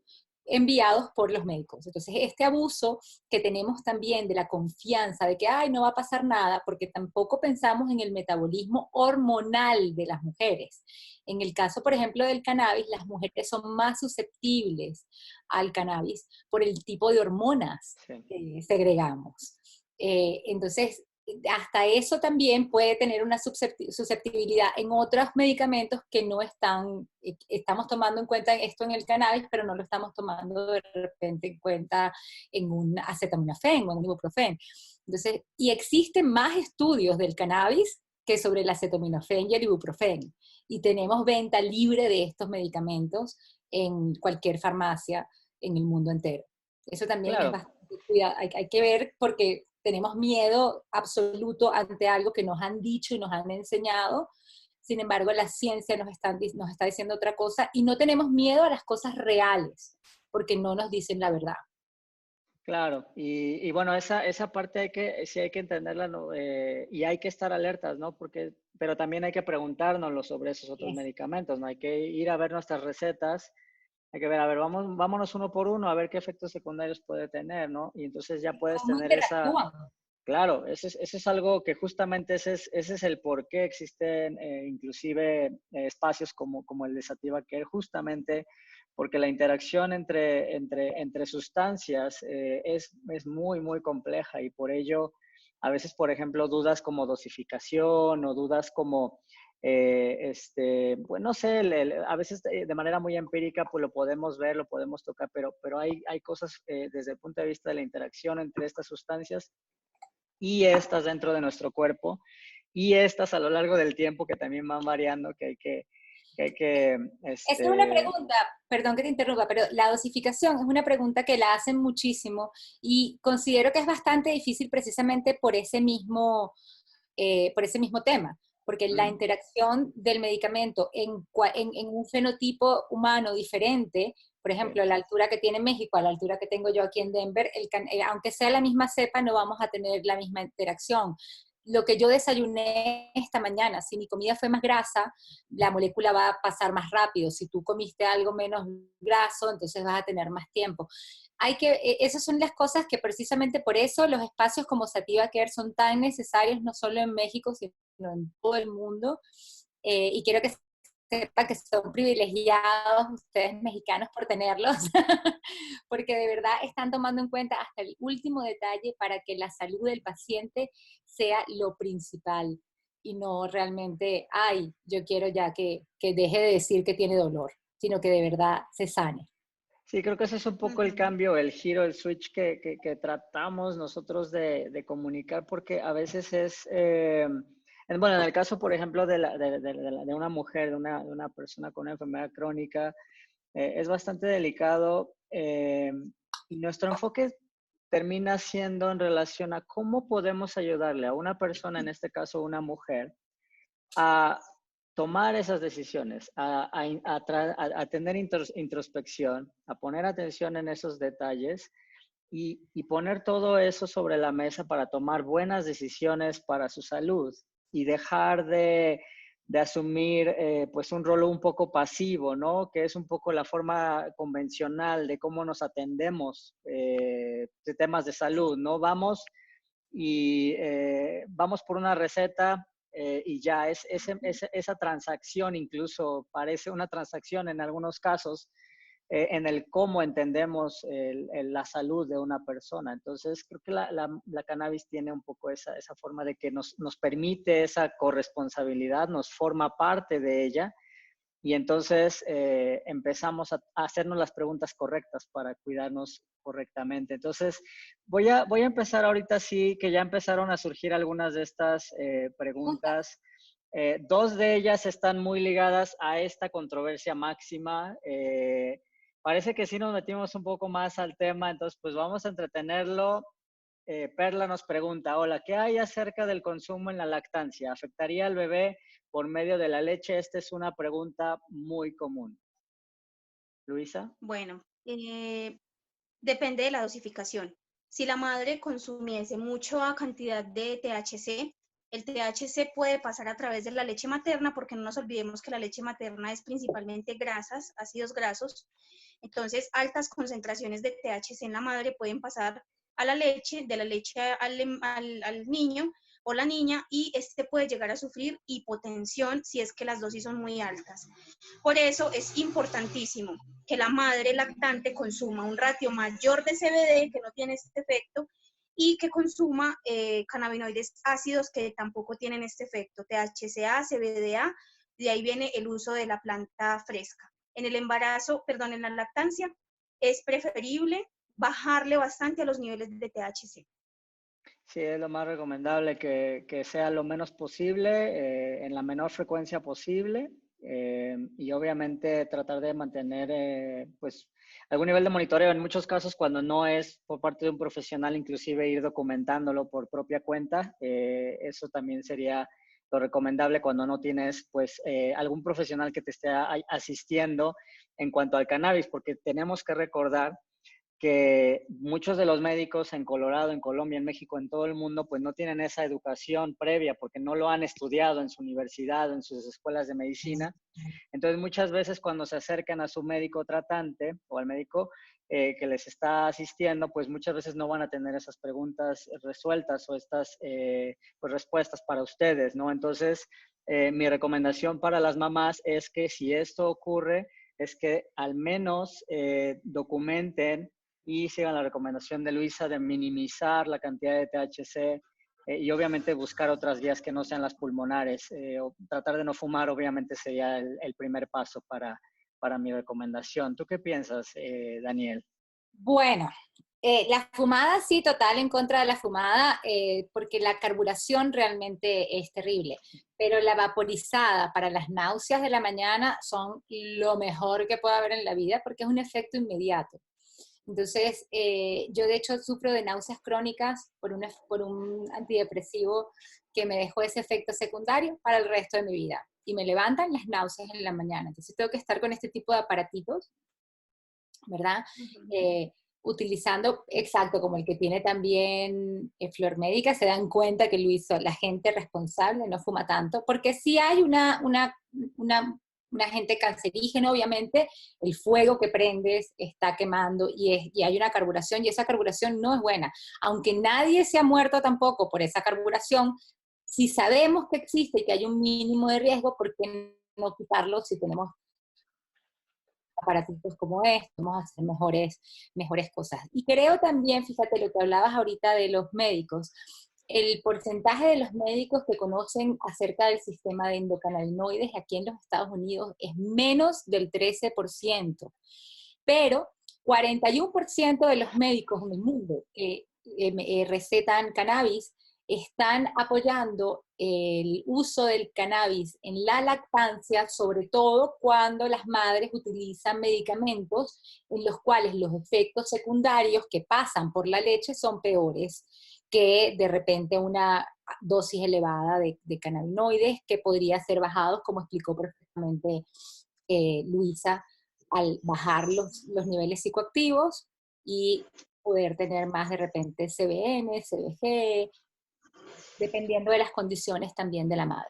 S2: enviados por los médicos. Entonces, este abuso que tenemos también de la confianza de que, ay, no va a pasar nada, porque tampoco pensamos en el metabolismo hormonal de las mujeres. En el caso, por ejemplo, del cannabis, las mujeres son más susceptibles al cannabis por el tipo de hormonas
S1: Sí.
S2: que segregamos. Entonces, hasta eso también puede tener una susceptibilidad en otros medicamentos que no estamos tomando en cuenta esto en el cannabis, pero no lo estamos tomando de repente en cuenta en un acetaminofén o en un ibuprofén. Entonces, y existen más estudios del cannabis que sobre el acetaminofén y el ibuprofén. Y tenemos venta libre de estos medicamentos en cualquier farmacia en el mundo entero. Eso también es
S1: Claro,
S2: bastante cuidado. Hay que ver porque tenemos miedo absoluto ante algo que nos han dicho y nos han enseñado. Sin embargo, la ciencia nos está diciendo otra cosa y no tenemos miedo a las cosas reales porque no nos dicen la verdad.
S1: claro. Y bueno, esa parte sí hay que entenderla, ¿no? Y hay que estar alertas, ¿no? Pero también hay que preguntárnoslo sobre esos otros
S2: Yes.
S1: medicamentos, ¿no? Hay que ir a ver nuestras recetas. Hay que ver, a ver, vámonos uno por uno a ver qué efectos secundarios puede tener, ¿no? Y entonces ya puedes
S2: ¿Cómo
S1: tener
S2: interactúan?
S1: claro, ese es algo que justamente ese es el por qué existen inclusive espacios como el de Sativa Care, justamente porque la interacción entre sustancias es muy, muy compleja y por ello a veces, por ejemplo, dudas como dosificación o dudas como pues no sé, a veces de manera muy empírica pues lo podemos ver, lo podemos tocar, pero hay cosas desde el punto de vista de la interacción entre estas sustancias y estas dentro de nuestro cuerpo y estas a lo largo del tiempo que también van variando, que hay que,
S2: Esa es una
S1: este,
S2: pregunta, perdón que te interrumpa, pero la dosificación es una pregunta que la hacen muchísimo y considero que es bastante difícil precisamente por ese mismo tema, porque la
S1: mm,
S2: interacción del medicamento en un fenotipo humano diferente, por
S1: sí,
S2: ejemplo, la altura que tiene México a la altura que tengo yo aquí en Denver, aunque sea la misma cepa, no vamos a tener la misma interacción. Lo que yo desayuné esta mañana, si mi comida fue más grasa, la molécula va a pasar más rápido. Si tú comiste algo menos graso, entonces vas a tener más tiempo. Esas son las cosas que precisamente por eso los espacios como Sativa Care son tan necesarios, no solo en México, sino en todo el mundo. Y quiero que sepan que son privilegiados ustedes mexicanos por tenerlos, porque de verdad están tomando en cuenta hasta el último detalle para que la salud del paciente sea lo principal y no realmente, ay, yo quiero ya que deje de decir que tiene dolor, sino que de verdad se sane.
S1: sí, creo que ese es un poco el
S3: Ujú.
S1: cambio, el giro, el switch que tratamos nosotros de comunicar, porque a veces bueno, en el caso, por ejemplo, de una mujer, de una persona con una enfermedad crónica, es bastante delicado y nuestro enfoque termina siendo en relación a cómo podemos ayudarle a una persona, en este caso una mujer, a tomar esas decisiones, a tener introspección, a poner atención en esos detalles y poner todo eso sobre la mesa para tomar buenas decisiones para su salud y dejar de asumir pues un rol un poco pasivo, ¿no? Que es un poco la forma convencional de cómo nos atendemos de temas de salud, ¿no? Vamos por una receta y ya esa transacción incluso parece una transacción en algunos casos en el cómo entendemos la salud de una persona. Entonces, creo que la cannabis tiene un poco esa forma de que nos permite esa corresponsabilidad, nos forma parte de ella y entonces empezamos a hacernos las preguntas correctas para cuidarnos correctamente. Entonces, voy a empezar ahorita sí, que ya empezaron a surgir algunas de estas preguntas. Dos de ellas están muy ligadas a esta controversia máxima. Parece que sí nos metimos un poco más al tema, entonces pues vamos a entretenerlo. Perla nos pregunta, hola, ¿qué hay acerca del consumo en la lactancia? ¿Afectaría al bebé por medio de la leche? Esta es una pregunta muy común. Luisa.
S3: Bueno, depende de la dosificación. Si la madre consumiese mucha cantidad de THC, el THC puede pasar a través de la leche materna, porque no nos olvidemos que la leche materna es principalmente grasas, ácidos grasos. Entonces, altas concentraciones de THC en la madre pueden pasar a la leche, de la leche al niño o la niña, y este puede llegar a sufrir hipotensión si es que las dosis son muy altas. Por eso es importantísimo que la madre lactante consuma un ratio mayor de CBD, que no tiene este efecto, y que consuma cannabinoides ácidos, que tampoco tienen este efecto, THCA, CBDA, de ahí viene el uso de la planta fresca. En el embarazo, perdón, en la lactancia, es preferible bajarle bastante a los niveles de THC.
S1: Sí, es lo más recomendable que sea lo menos posible, en la menor frecuencia posible, y obviamente tratar de mantener pues algún nivel de monitoreo. En muchos casos, cuando no es por parte de un profesional, inclusive ir documentándolo por propia cuenta, eso también sería lo recomendable cuando no tienes pues algún profesional que te esté asistiendo en cuanto al cannabis, porque tenemos que recordar que muchos de los médicos en Colorado, en Colombia, en México, en todo el mundo, pues no tienen esa educación previa porque no lo han estudiado en su universidad, en sus escuelas de medicina. Entonces, muchas veces cuando se acercan a su médico tratante o al médico que les está asistiendo, pues muchas veces no van a tener esas preguntas resueltas o estas pues respuestas para ustedes, ¿no? Entonces, mi recomendación para las mamás es que si esto ocurre, es que al menos documenten y sigan la recomendación de Luisa de minimizar la cantidad de THC y obviamente buscar otras vías que no sean las pulmonares. O tratar de no fumar obviamente sería el primer paso para mi recomendación. ¿Tú qué piensas, Daniel?
S2: Bueno, la fumada sí, total en contra de la fumada, porque la carburación realmente es terrible, pero la vaporizada para las náuseas de la mañana son lo mejor que puede haber en la vida porque es un efecto inmediato. Entonces, yo de hecho sufro de náuseas crónicas por un antidepresivo que me dejó ese efecto secundario para el resto de mi vida. Y me levantan las náuseas en la mañana. Entonces, tengo que estar con este tipo de aparatitos, ¿verdad? Utilizando, exacto, como el que tiene también Flor Médica, se dan cuenta que lo hizo la gente responsable, no fuma tanto, porque sí hay un agente cancerígeno, obviamente, el fuego que prendes está quemando y hay una carburación, y esa carburación no es buena. Aunque nadie se ha muerto tampoco por esa carburación, si sabemos que existe y que hay un mínimo de riesgo, ¿por qué no quitarlo si tenemos aparatitos como estos, vamos a hacer mejores cosas? Y creo también, fíjate lo que hablabas ahorita de los médicos, el porcentaje de los médicos que conocen acerca del sistema de endocannabinoides aquí en los Estados Unidos es menos del 13%, pero 41% de los médicos en el mundo que recetan cannabis están apoyando el uso del cannabis en la lactancia, sobre todo cuando las madres utilizan medicamentos en los cuales los efectos secundarios que pasan por la leche son peores que de repente una dosis elevada de cannabinoides que podría ser bajados, como explicó perfectamente Luisa, al bajar los niveles psicoactivos y poder tener más de repente CBN, CBG, dependiendo de las condiciones también de la madre.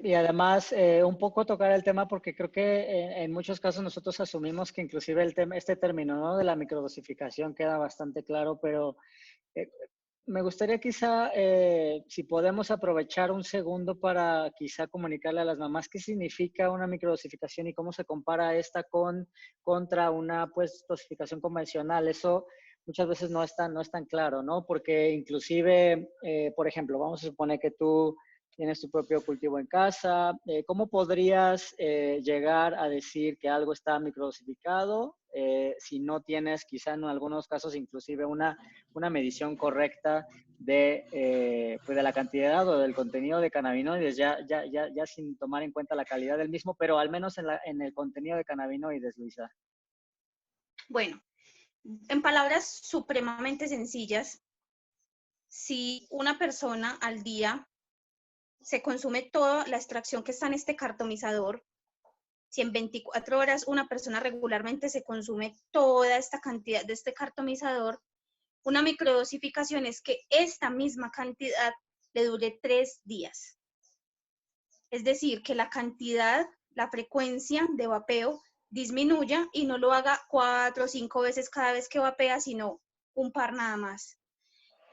S1: Y además, un poco tocar el tema porque creo que en muchos casos nosotros asumimos que inclusive este término, ¿no?, de la microdosificación queda bastante claro, pero me gustaría quizá, si podemos aprovechar un segundo para quizá comunicarle a las mamás qué significa una microdosificación y cómo se compara esta contra una pues dosificación convencional. Eso muchas veces no es tan claro, ¿no? Porque inclusive, por ejemplo, vamos a suponer que tú tienes tu propio cultivo en casa. ¿Cómo podrías llegar a decir que algo está microdosificado si no tienes quizá en algunos casos inclusive una medición correcta pues de la cantidad o del contenido de cannabinoides, ya sin tomar en cuenta la calidad del mismo, pero al menos en el contenido de cannabinoides, Luisa?
S3: Bueno, en palabras supremamente sencillas, si una persona al día se consume toda la extracción que está en este cartomizador, si en 24 horas una persona regularmente se consume toda esta cantidad de este cartomizador, una microdosificación es que esta misma cantidad le dure 3 días. Es decir, que la cantidad, la frecuencia de vapeo disminuya y no lo haga 4 o 5 veces cada vez que vapea, sino un par nada más.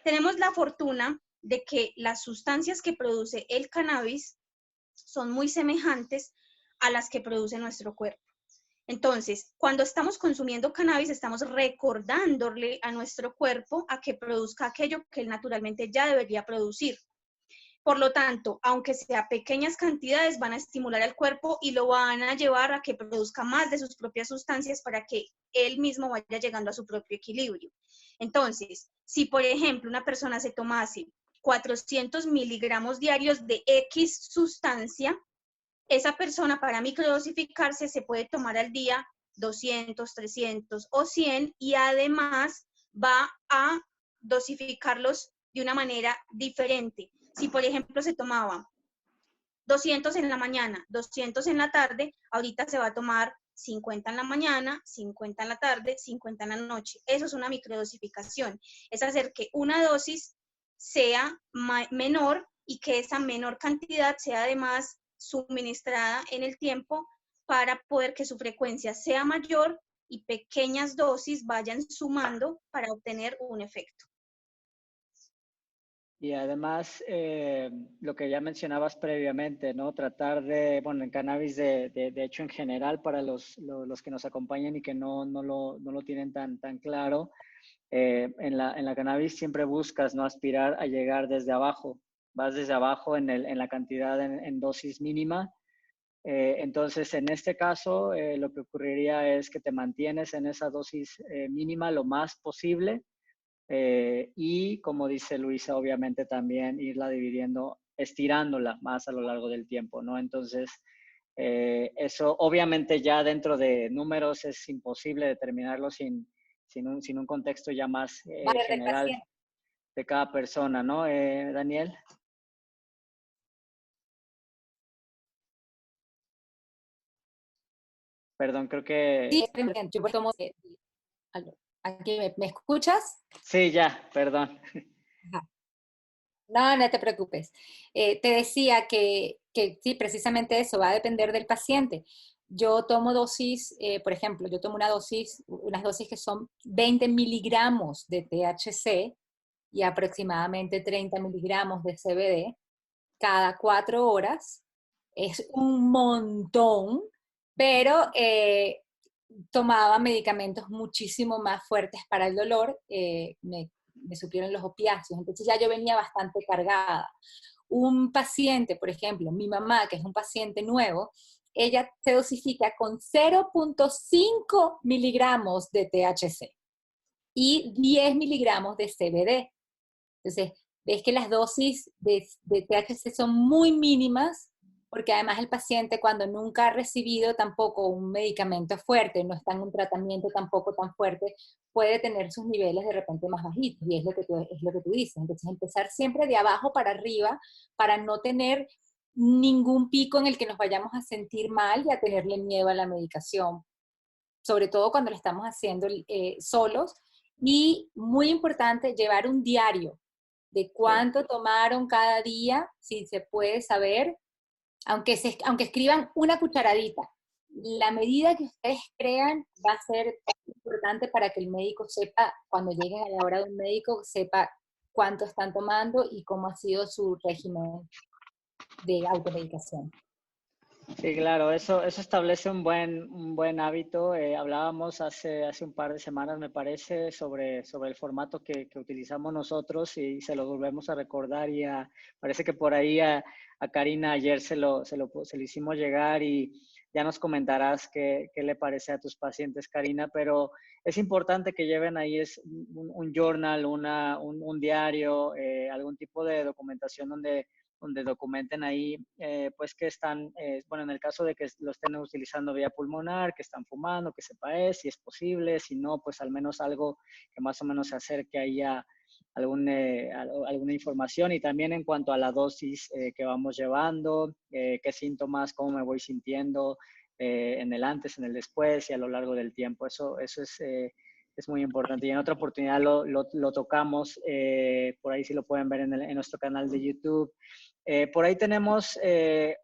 S3: Tenemos la fortuna de que las sustancias que produce el cannabis son muy semejantes a las que produce nuestro cuerpo. Entonces, cuando estamos consumiendo cannabis, estamos recordándole a nuestro cuerpo a que produzca aquello que él naturalmente ya debería producir. Por lo tanto, aunque sea pequeñas cantidades, van a estimular al cuerpo y lo van a llevar a que produzca más de sus propias sustancias para que él mismo vaya llegando a su propio equilibrio. Entonces, si por ejemplo una persona se tomase 400 miligramos diarios de X sustancia, esa persona para microdosificarse se puede tomar al día 200, 300 o 100 y además va a dosificarlos de una manera diferente. Si por ejemplo se tomaba 200 en la mañana, 200 en la tarde, ahorita se va a tomar 50 en la mañana, 50 en la tarde, 50 en la noche. Eso es una microdosificación. Es hacer que una dosis sea menor y que esa menor cantidad sea además suministrada en el tiempo para poder que su frecuencia sea mayor y pequeñas dosis vayan sumando para obtener un efecto.
S1: Y además, lo que ya mencionabas previamente, ¿no? Tratar de, bueno, en cannabis de hecho en general para los que nos acompañan y que no lo tienen tan claro, en la cannabis siempre buscas, ¿no? Aspirar a llegar desde abajo. Vas desde abajo en la cantidad en dosis mínima. Entonces, en este caso, lo que ocurriría es que te mantienes en esa dosis mínima lo más posible. Y como dice Luisa, obviamente también irla dividiendo, estirándola más a lo largo del tiempo, ¿no? Entonces, eso obviamente ya dentro de números es imposible determinarlo sin un contexto ya más general de cada persona, ¿no? Daniel. Perdón, creo que...
S2: Sí, yo tomo... ¿Aquí me escuchas?
S1: Sí, ya, perdón.
S2: Ajá. No, no te preocupes. Te decía que sí, precisamente eso va a depender del paciente. Yo tomo dosis, por ejemplo, yo tomo unas dosis que son 20 miligramos de THC y aproximadamente 30 miligramos de CBD cada 4 horas. Es un montón, pero tomaba medicamentos muchísimo más fuertes para el dolor. Me supieron los opiáceos, entonces ya yo venía bastante cargada. Un paciente, por ejemplo, mi mamá, que es un paciente nuevo, ella se dosifica con 0.5 miligramos de THC y 10 miligramos de CBD. Entonces, ves que las dosis de THC son muy mínimas, porque además el paciente cuando nunca ha recibido tampoco un medicamento fuerte, no está en un tratamiento tampoco tan fuerte, puede tener sus niveles de repente más bajitos, y es lo que tú dices. Entonces, empezar siempre de abajo para arriba para no tener ningún pico en el que nos vayamos a sentir mal y a tenerle miedo a la medicación, sobre todo cuando lo estamos haciendo solos. Y muy importante, llevar un diario de cuánto tomaron cada día, si se puede saber, aunque escriban una cucharadita. La medida que ustedes crean va a ser importante para que el médico sepa, cuando lleguen a la hora de un médico, sepa cuánto están tomando y cómo ha sido su régimen de automedicación.
S1: Sí, claro, eso establece un buen hábito. Hablábamos hace un par de semanas, me parece, sobre el formato que utilizamos nosotros y se lo volvemos a recordar parece que por ahí a Karina ayer se lo hicimos llegar y ya nos comentarás qué le parece a tus pacientes, Karina, pero es importante que lleven ahí un journal, un diario, algún tipo de documentación donde documenten ahí, pues que están, bueno, en el caso de que lo estén utilizando vía pulmonar, que están fumando, que sepa si es posible, si no, pues al menos algo que más o menos se acerque ahí a alguna información y también en cuanto a la dosis que vamos llevando, qué síntomas, cómo me voy sintiendo en el antes, en el después y a lo largo del tiempo. Eso es muy importante. Y en otra oportunidad lo tocamos, por ahí sí lo pueden ver en nuestro canal de YouTube. Por ahí tenemos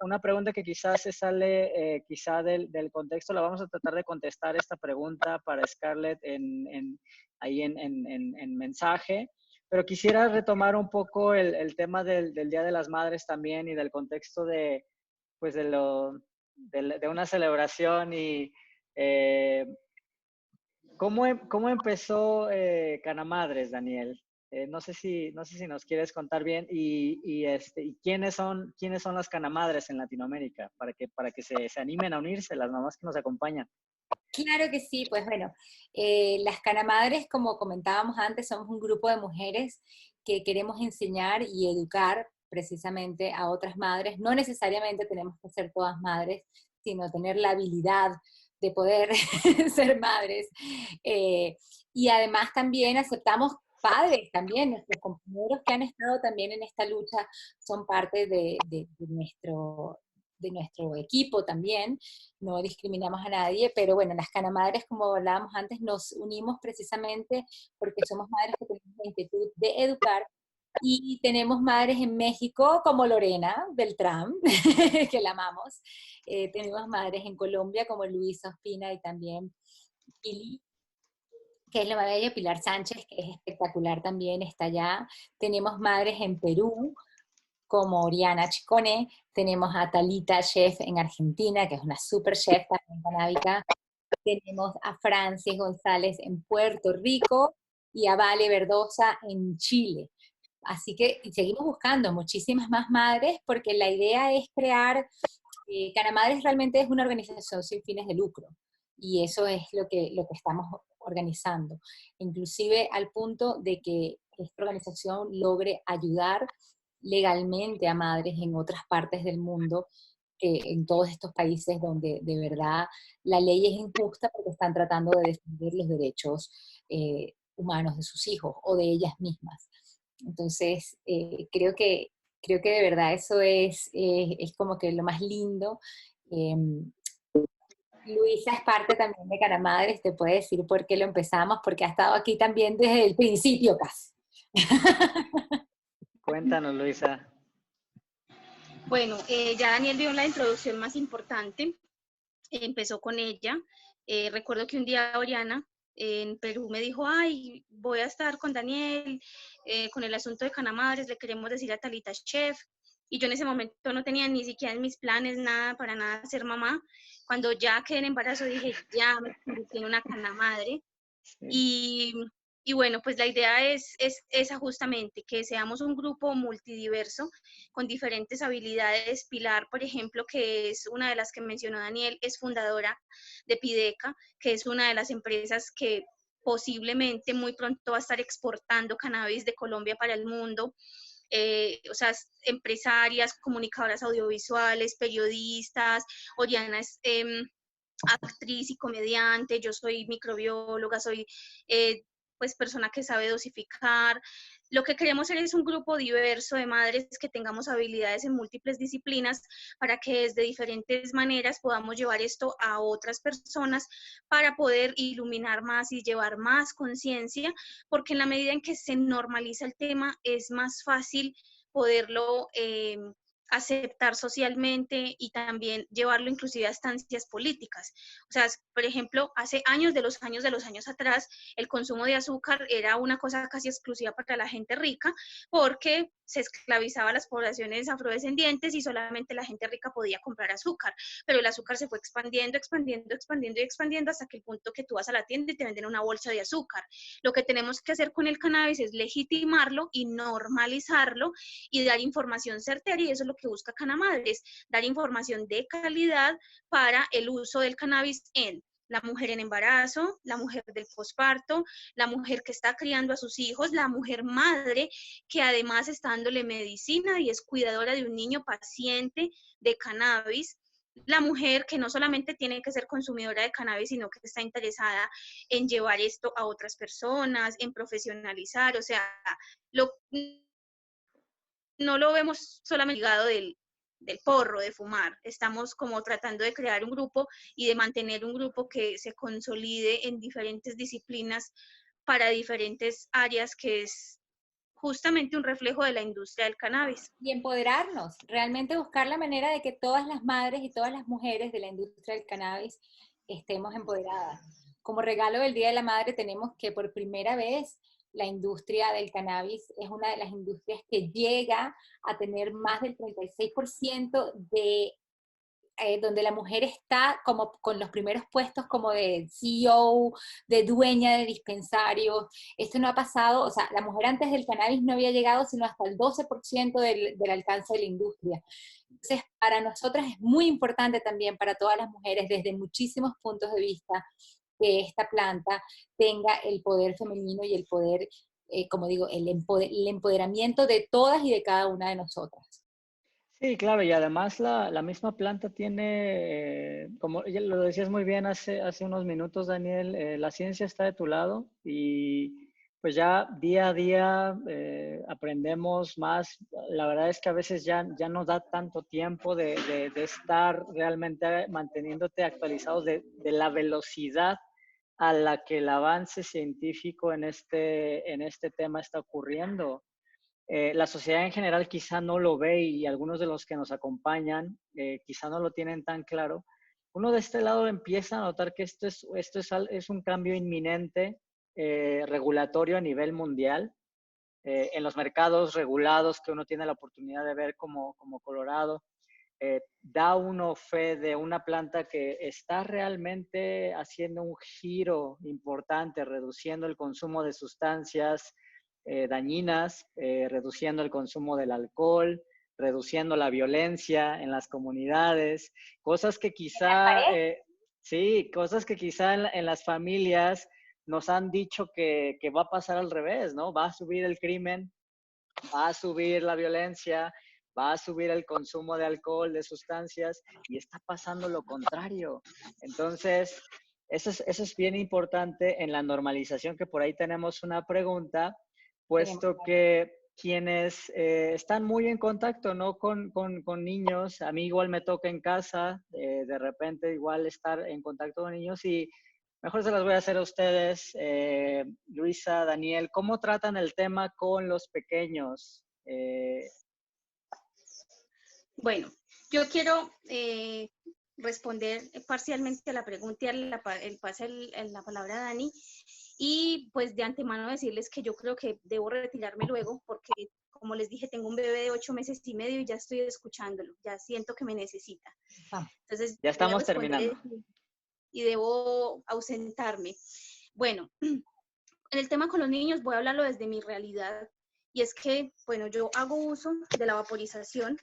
S1: una pregunta que quizás se sale quizá del contexto. La vamos a tratar de contestar esta pregunta para Scarlett ahí en mensaje. Pero quisiera retomar un poco el tema del Día de las Madres también y del contexto pues de una celebración y ¿cómo empezó Canamadres, Daniel? No sé si nos quieres contar bien y quiénes son las Canamadres en Latinoamérica para que se animen a unirse, las mamás que nos acompañan.
S2: Claro que sí, pues bueno, las Canamadres, como comentábamos antes, somos un grupo de mujeres que queremos enseñar y educar precisamente a otras madres. No necesariamente tenemos que ser todas madres, sino tener la habilidad de poder ser madres. Eh, y además también aceptamos padres también, nuestros compañeros que han estado también en esta lucha son parte de nuestro equipo también, no discriminamos a nadie, pero bueno, las Canamadres, como hablábamos antes, nos unimos precisamente porque somos madres que tenemos la inquietud de educar y tenemos madres en México como Lorena Beltrán, que la amamos. Tenemos madres en Colombia como Luisa Ospina y también Pili, que es la madre de Pilar Sánchez, que es espectacular también, está allá. Tenemos madres en Perú, como Oriana Chicone, tenemos a Talita Chef en Argentina, que es una super chef también canábica, tenemos a Francis González en Puerto Rico y a Vale Verdosa en Chile. Así que seguimos buscando muchísimas más madres porque la idea es crear, Canamadres realmente es una organización sin fines de lucro y eso es lo que estamos organizando, inclusive al punto de que esta organización logre ayudar legalmente a madres en otras partes del mundo, en todos estos países donde de verdad la ley es injusta porque están tratando de defender los derechos humanos de sus hijos o de ellas mismas. Entonces, creo que de verdad eso es como que lo más lindo. Eh, Luisa es parte también de Canamadres, te puede decir por qué lo empezamos, porque ha estado aquí también desde el principio casi.
S1: Cuéntanos, Luisa.
S3: Bueno, ya Daniel dio la introducción más importante, empezó con ella. Recuerdo que un día Oriana en Perú me dijo, ay, voy a estar con Daniel, con el asunto de Canamadres, le queremos decir a Talita Chef. Y yo en ese momento no tenía ni siquiera en mis planes nada, para nada ser mamá. Cuando ya quedé en embarazo dije, ya me convertí en una Canamadre.
S1: Sí.
S3: Y bueno, pues la idea es esa justamente, que seamos un grupo multidiverso con diferentes habilidades. Pilar, por ejemplo, que es una de las que mencionó Daniel, es fundadora de Pideca, que es una de las empresas que posiblemente muy pronto va a estar exportando cannabis de Colombia para el mundo. O sea, empresarias, comunicadoras audiovisuales, periodistas. Oriana es actriz y comediante, yo soy microbióloga, soy pues persona que sabe dosificar. Lo que queremos ser es un grupo diverso de madres que tengamos habilidades en múltiples disciplinas para que desde diferentes maneras podamos llevar esto a otras personas para poder iluminar más y llevar más conciencia, porque en la medida en que se normaliza el tema es más fácil poderlo aceptar socialmente y también llevarlo inclusive a estancias políticas. O sea, por ejemplo, hace años de los años atrás, el consumo de azúcar era una cosa casi exclusiva para la gente rica porque se esclavizaba a las poblaciones afrodescendientes y solamente la gente rica podía comprar azúcar, pero el azúcar se fue expandiendo, expandiendo, expandiendo y expandiendo hasta que el punto que tú vas a la tienda y te venden una bolsa de azúcar. Lo que tenemos que hacer con el cannabis es legitimarlo y normalizarlo y dar información certera, y eso es lo que busca Canamadres, dar información de calidad para el uso del cannabis en la mujer en embarazo, la mujer del posparto, la mujer que está criando a sus hijos, la mujer madre que además está dándole medicina y es cuidadora de un niño paciente de cannabis, la mujer que no solamente tiene que ser consumidora de cannabis, sino que está interesada en llevar esto a otras personas, en profesionalizar, o sea, no lo vemos solamente ligado del porro, de fumar. Estamos como tratando de crear un grupo y de mantener un grupo que se consolide en diferentes disciplinas para diferentes áreas, que es justamente un reflejo de la industria del cannabis.
S2: Y empoderarnos, realmente buscar la manera de que todas las madres y todas las mujeres de la industria del cannabis estemos empoderadas. Como regalo del Día de la Madre tenemos que por primera vez la industria del cannabis es una de las industrias que llega a tener más del 36% de donde la mujer está como con los primeros puestos como de CEO, de dueña de dispensarios. Esto no ha pasado, o sea, la mujer antes del cannabis no había llegado sino hasta el 12% del alcance de la industria. Entonces, para nosotras es muy importante también, para todas las mujeres, desde muchísimos puntos de vista, que esta planta tenga el poder femenino y el poder, como digo, el empoderamiento de todas y de cada una de nosotras.
S1: Sí, claro, y además la misma planta tiene, como ya lo decías muy bien hace unos minutos, Daniel, la ciencia está de tu lado y pues ya día a día aprendemos más. La verdad es que a veces ya no da tanto tiempo de estar realmente manteniéndote actualizados de la velocidad a la que el avance científico en este tema está ocurriendo. La sociedad en general quizá no lo ve y algunos de los que nos acompañan quizá no lo tienen tan claro. Uno de este lado empieza a notar que esto es un cambio inminente regulatorio a nivel mundial. En los mercados regulados que uno tiene la oportunidad de ver como Colorado, da uno fe de una planta que está realmente haciendo un giro importante, reduciendo el consumo de sustancias dañinas, reduciendo el consumo del alcohol, reduciendo la violencia en las comunidades, cosas que quizá, sí, cosas que quizá en las familias nos han dicho que va a pasar al revés, ¿no? Va a subir el crimen, va a subir la violencia, va a subir el consumo de alcohol, de sustancias, y está pasando lo contrario. Entonces, eso es bien importante en la normalización, que por ahí tenemos una pregunta, puesto que quienes están muy en contacto, ¿no? con niños, a mí igual me toca en casa, de repente igual estar en contacto con niños y mejor se las voy a hacer a ustedes, Luisa, Daniel, ¿cómo tratan el tema con los pequeños?
S3: Bueno, yo quiero responder parcialmente a la pregunta y la palabra a Dani, y pues de antemano decirles que yo creo que debo retirarme luego porque, como les dije, tengo un bebé de 8 meses y medio y ya estoy escuchándolo, ya siento que me necesita. Entonces,
S1: ya estamos terminando.
S3: Y debo ausentarme. Bueno, en el tema con los niños voy a hablarlo desde mi realidad, y es que, bueno, yo hago uso de la vaporización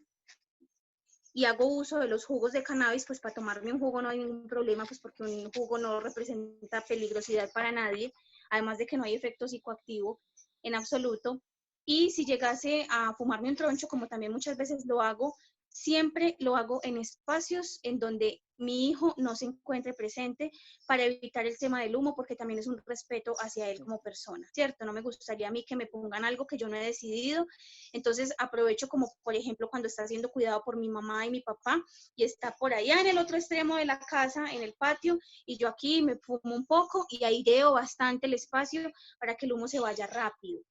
S3: y hago uso de los jugos de cannabis, pues para tomarme un jugo no hay ningún problema, pues porque un jugo no representa peligrosidad para nadie, además de que no hay efecto psicoactivo en absoluto. Y si llegase a fumarme un troncho, como también muchas veces lo hago, siempre lo hago en espacios en donde mi hijo no se encuentre presente, para evitar el tema del humo, porque también es un respeto hacia él como persona, ¿cierto? No me gustaría a mí que me pongan algo que yo no he decidido. Entonces aprovecho, como por ejemplo cuando está siendo cuidado por mi mamá y mi papá y está por allá en el otro extremo de la casa, en el patio, y yo aquí me fumo un poco y aireo bastante el espacio para que el humo se vaya rápido.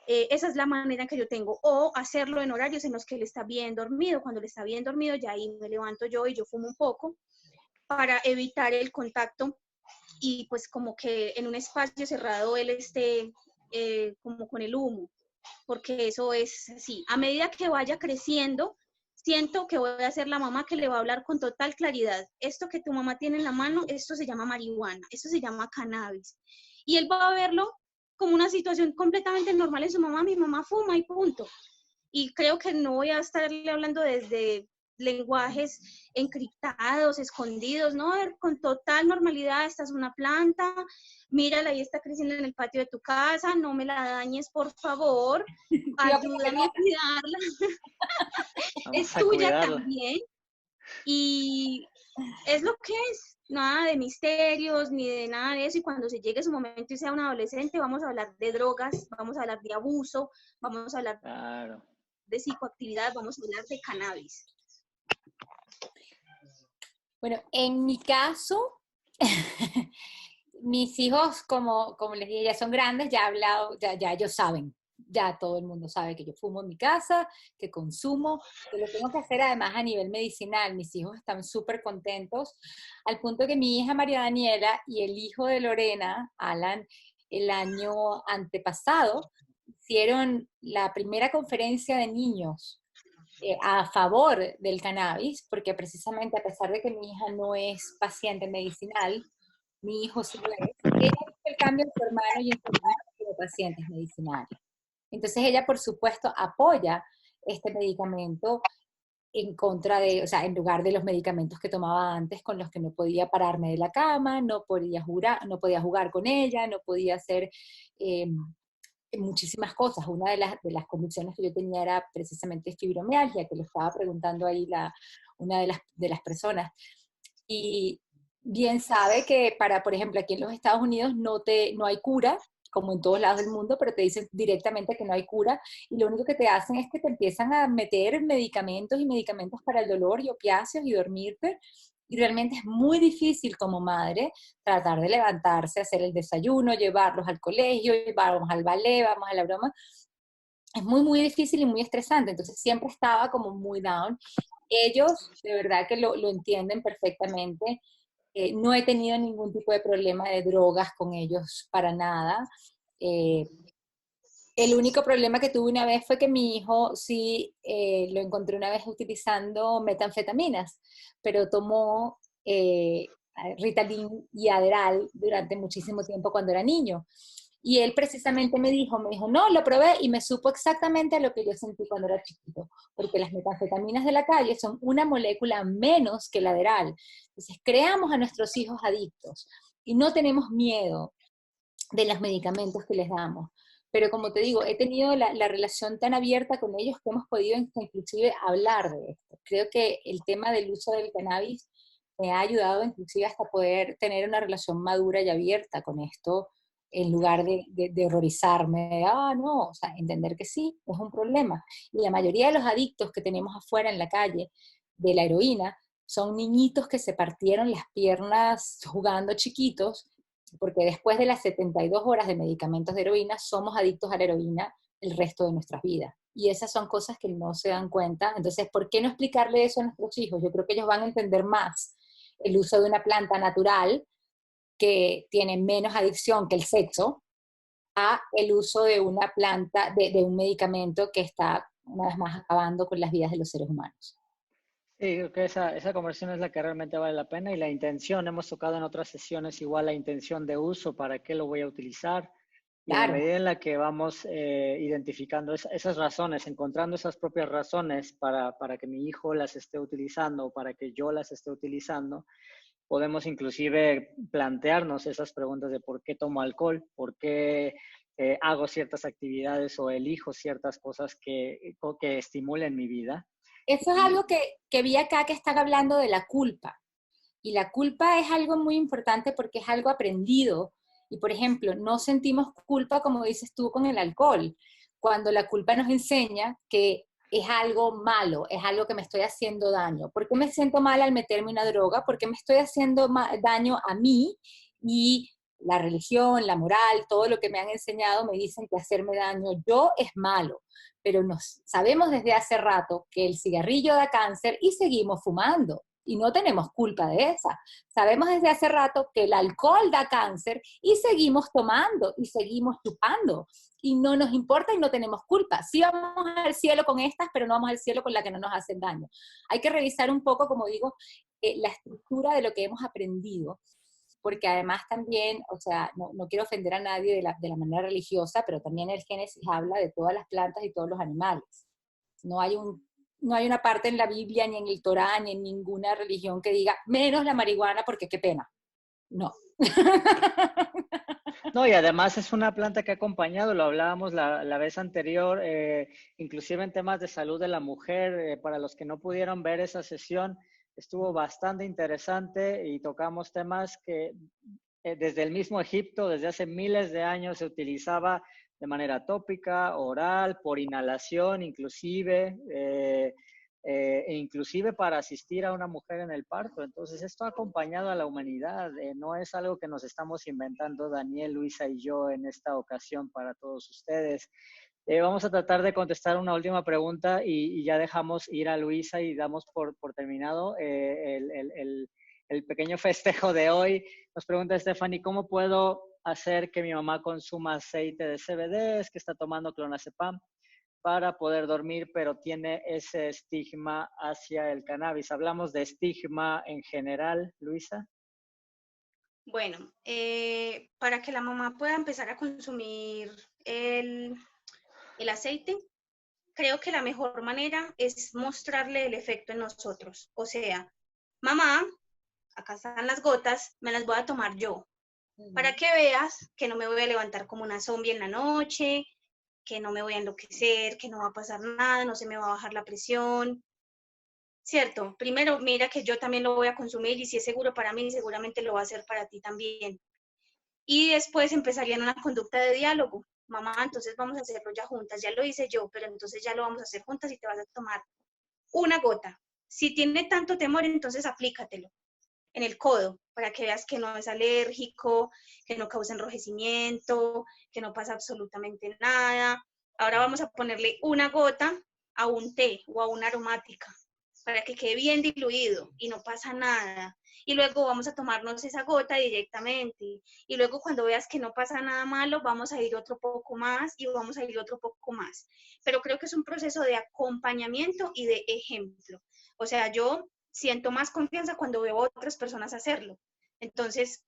S3: Esa es la manera en que yo tengo, o hacerlo en horarios en los que él está bien dormido. Cuando él está bien dormido, ya ahí me levanto yo y yo fumo un poco para evitar el contacto y pues como que en un espacio cerrado él esté como con el humo, porque eso es así. A medida que vaya creciendo, siento que voy a ser la mamá que le va a hablar con total claridad. Esto que tu mamá tiene en la mano, esto se llama marihuana, esto se llama cannabis. Y él va a verlo como una situación completamente normal en su mamá. Mi mamá fuma y punto. Y creo que no voy a estarle hablando desde lenguajes encriptados, escondidos, ¿no? Con total normalidad, esta es una planta, mírala, ahí está creciendo en el patio de tu casa, no me la dañes, por favor, ayúdame a cuidarla, es tuya también, y es lo que es, nada de misterios, ni de nada de eso, y cuando se llegue su momento y sea un adolescente, vamos a hablar de drogas, vamos a hablar de abuso, vamos a hablar de psicoactividad, vamos a hablar de cannabis.
S2: Bueno, en mi caso, mis hijos, como les dije, ya son grandes, ya he hablado, ya ellos saben, ya todo el mundo sabe que yo fumo en mi casa, que consumo, que lo tengo que hacer además a nivel medicinal. Mis hijos están súper contentos, al punto que mi hija María Daniela y el hijo de Lorena, Alan, el año antepasado, hicieron la primera conferencia de niños a favor del cannabis, porque precisamente a pesar de que mi hija no es paciente medicinal, mi hijo sí lo es, ella hizo el cambio en su hermano y en su hermana como pacientes medicinales. Entonces ella, por supuesto, apoya este medicamento en contra de, o sea, en lugar de los medicamentos que tomaba antes con los que no podía pararme de la cama, no podía jugar con ella, no podía hacer muchísimas cosas. Una de las condiciones que yo tenía era precisamente fibromialgia, que lo estaba preguntando ahí una de las personas. Y bien sabe que por ejemplo, aquí en los Estados Unidos no hay cura, como en todos lados del mundo, pero te dicen directamente que no hay cura, y lo único que te hacen es que te empiezan a meter medicamentos y medicamentos para el dolor y opiáceos y dormirte, y realmente es muy difícil como madre tratar de levantarse, hacer el desayuno, llevarlos al colegio, vamos al ballet, vamos a la broma. Es muy, muy difícil y muy estresante, entonces siempre estaba como muy down. Ellos de verdad que lo entienden perfectamente. No he tenido ningún tipo de problema de drogas con ellos para nada. El único problema que tuve una vez fue que mi hijo sí lo encontré una vez utilizando metanfetaminas, pero tomó Ritalin y Adderall durante muchísimo tiempo cuando era niño. Y él precisamente me dijo, no, lo probé y me supo exactamente a lo que yo sentí cuando era chiquito, porque las metanfetaminas de la calle son una molécula menos que el Adderall. Entonces creamos a nuestros hijos adictos y no tenemos miedo de los medicamentos que les damos. Pero como te digo, he tenido la relación tan abierta con ellos que hemos podido inclusive hablar de esto. Creo que el tema del uso del cannabis me ha ayudado inclusive hasta poder tener una relación madura y abierta con esto, en lugar de horrorizarme, no, o sea, entender que sí, es un problema. Y la mayoría de los adictos que tenemos afuera en la calle de la heroína son niñitos que se partieron las piernas jugando chiquitos, porque después de las 72 horas de medicamentos de heroína, somos adictos a la heroína el resto de nuestras vidas. Y esas son cosas que no se dan cuenta. Entonces, ¿por qué no explicarle eso a nuestros hijos? Yo creo que ellos van a entender más el uso de una planta natural que tiene menos adicción que el sexo, a el uso de una planta, de un medicamento que está, una vez más, acabando con las vidas de los seres humanos.
S1: Sí, creo que esa conversión es la que realmente vale la pena, y la intención, hemos tocado en otras sesiones igual la intención de uso, para qué lo voy a utilizar, y en la medida en la que vamos identificando esas razones, encontrando esas propias razones para que mi hijo las esté utilizando o para que yo las esté utilizando, podemos inclusive plantearnos esas preguntas de por qué tomo alcohol, por qué hago ciertas actividades o elijo ciertas cosas que estimulen mi vida.
S2: Eso es algo que vi acá, que están hablando de la culpa. Y la culpa es algo muy importante porque es algo aprendido. Y, por ejemplo, no sentimos culpa, como dices tú, con el alcohol, cuando la culpa nos enseña que es algo malo, es algo que me estoy haciendo daño. ¿Por qué me siento mal al meterme una droga? Porque me estoy haciendo daño a mí y la religión, la moral, todo lo que me han enseñado me dicen que hacerme daño yo es malo, pero sabemos desde hace rato que el cigarrillo da cáncer y seguimos fumando. Y no tenemos culpa de esa. Sabemos desde hace rato que el alcohol da cáncer y seguimos tomando y seguimos chupando. Y no nos importa y no tenemos culpa. Sí vamos al cielo con estas, pero no vamos al cielo con la que no nos hacen daño. Hay que revisar un poco, como digo, la estructura de lo que hemos aprendido, porque además también, o sea, no quiero ofender a nadie de la manera religiosa, pero también el Génesis habla de todas las plantas y todos los animales. No hay una parte en la Biblia, ni en el Torá, ni en ninguna religión que diga, menos la marihuana, porque qué pena. No.
S1: No, y además es una planta que ha acompañado, lo hablábamos la vez anterior, inclusive en temas de salud de la mujer, para los que no pudieron ver esa sesión, estuvo bastante interesante y tocamos temas que desde el mismo Egipto, desde hace miles de años, se utilizaba de manera tópica, oral, por inhalación, inclusive, e inclusive para asistir a una mujer en el parto. Entonces, esto ha acompañado a la humanidad. No es algo que nos estamos inventando Daniel, Luisa y yo en esta ocasión para todos ustedes. Vamos a tratar de contestar una última pregunta y ya dejamos ir a Luisa y damos por terminado el pequeño festejo de hoy. Nos pregunta Stephanie, ¿cómo puedo hacer que mi mamá consuma aceite de CBD? Es que está tomando clonazepam para poder dormir, pero tiene ese estigma hacia el cannabis. Hablamos de estigma en general, Luisa.
S3: Bueno, para que la mamá pueda empezar a consumir el aceite, creo que la mejor manera es mostrarle el efecto en nosotros. O sea, mamá, acá están las gotas, me las voy a tomar yo, para que veas que no me voy a levantar como una zombie en la noche, que no me voy a enloquecer, que no va a pasar nada, no se me va a bajar la presión. Cierto, primero mira que yo también lo voy a consumir y si es seguro para mí, seguramente lo va a hacer para ti también. Y después empezarían una conducta de diálogo. Mamá, entonces vamos a hacerlo ya juntas, ya lo hice yo, pero entonces ya lo vamos a hacer juntas y te vas a tomar una gota. Si tiene tanto temor, entonces aplícatelo en el codo para que veas que no es alérgico, que no causa enrojecimiento, que no pasa absolutamente nada. Ahora vamos a ponerle una gota a un té o a una aromática para que quede bien diluido y no pasa nada. Y luego vamos a tomarnos esa gota directamente. Y luego cuando veas que no pasa nada malo, vamos a ir otro poco más y vamos a ir otro poco más. Pero creo que es un proceso de acompañamiento y de ejemplo. O sea, yo siento más confianza cuando veo a otras personas hacerlo. Entonces,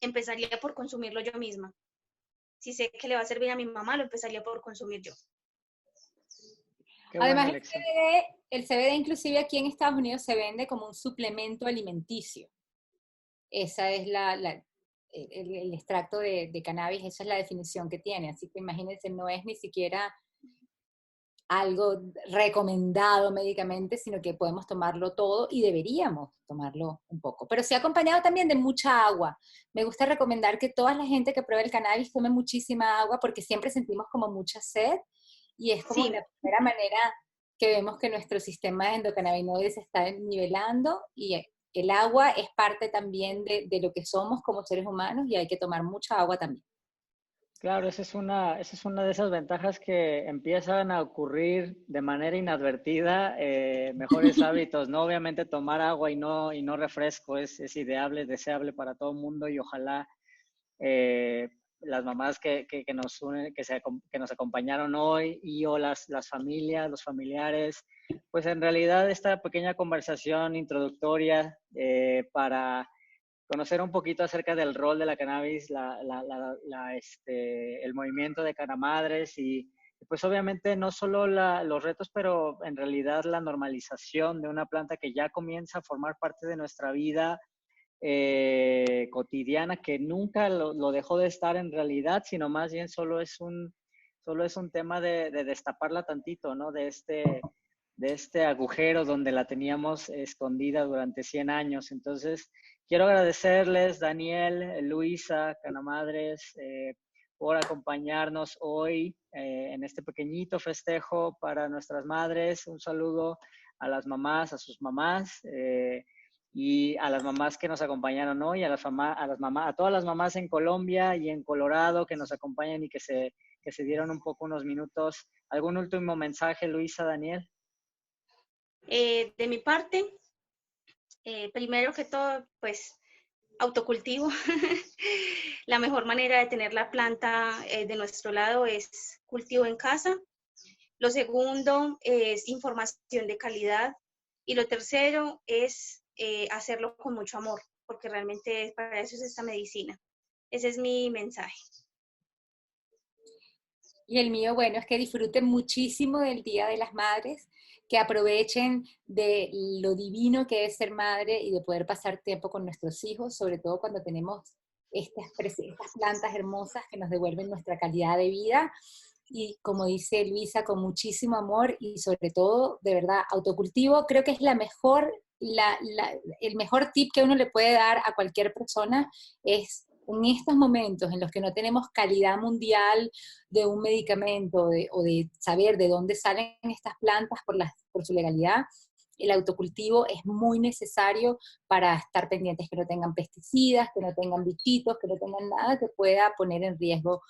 S3: empezaría por consumirlo yo misma. Si sé que le va a servir a mi mamá, lo empezaría por consumir yo.
S1: Qué buena
S2: Además,
S1: elección.
S2: el CBD inclusive aquí en Estados Unidos se vende como un suplemento alimenticio. Esa es el extracto de cannabis, esa es la definición que tiene. Así que imagínense, no es ni siquiera algo recomendado médicamente, sino que podemos tomarlo todo y deberíamos tomarlo un poco. Pero sí acompañado también de mucha agua. Me gusta recomendar que toda la gente que pruebe el cannabis tome muchísima agua porque siempre sentimos como mucha sed y es como
S3: Sí.
S2: la primera manera que vemos que nuestro sistema de endocannabinoides se está nivelando y el agua es parte también de lo que somos como seres humanos y hay que tomar mucha agua también.
S1: Claro, esa es una de esas ventajas que empiezan a ocurrir de manera inadvertida, mejores hábitos, ¿no? Obviamente tomar agua y no refresco es ideal, es deseable para todo el mundo y ojalá las mamás que nos unen, que nos acompañaron hoy y o las familias, los familiares, pues en realidad esta pequeña conversación introductoria para conocer un poquito acerca del rol de la cannabis, el movimiento de Canamadres y pues obviamente no solo los retos, pero en realidad la normalización de una planta que ya comienza a formar parte de nuestra vida cotidiana, que nunca lo dejó de estar en realidad, sino más bien solo es un tema de destaparla tantito, ¿no? De este agujero donde la teníamos escondida durante 100 años. Entonces, quiero agradecerles, Daniel, Luisa, Canamadres, por acompañarnos hoy en este pequeñito festejo para nuestras madres. Un saludo a las mamás, a sus mamás. y a las mamás que nos acompañaron hoy, a todas las mamás en Colombia y en Colorado que nos acompañan y que se dieron un poco unos minutos. ¿Algún último mensaje, Luisa, Daniel?
S3: De mi parte, primero que todo, pues autocultivo. La mejor manera de tener la planta de nuestro lado es cultivo en casa. Lo segundo es información de calidad. Y lo tercero es hacerlo con mucho amor, porque realmente para eso es esta medicina. Ese es mi mensaje.
S2: Y el mío, bueno, es que disfruten muchísimo del Día de las Madres, que aprovechen de lo divino que es ser madre y de poder pasar tiempo con nuestros hijos, sobre todo cuando tenemos estas plantas hermosas que nos devuelven nuestra calidad de vida. Y como dice Luisa, con muchísimo amor y sobre todo, de verdad, autocultivo, creo que es el mejor tip que uno le puede dar a cualquier persona es en estos momentos en los que no tenemos calidad mundial de un medicamento o de saber de dónde salen estas plantas por su legalidad, el autocultivo es muy necesario para estar pendientes que no tengan pesticidas, que no tengan bichitos, que no tengan nada que pueda poner en riesgo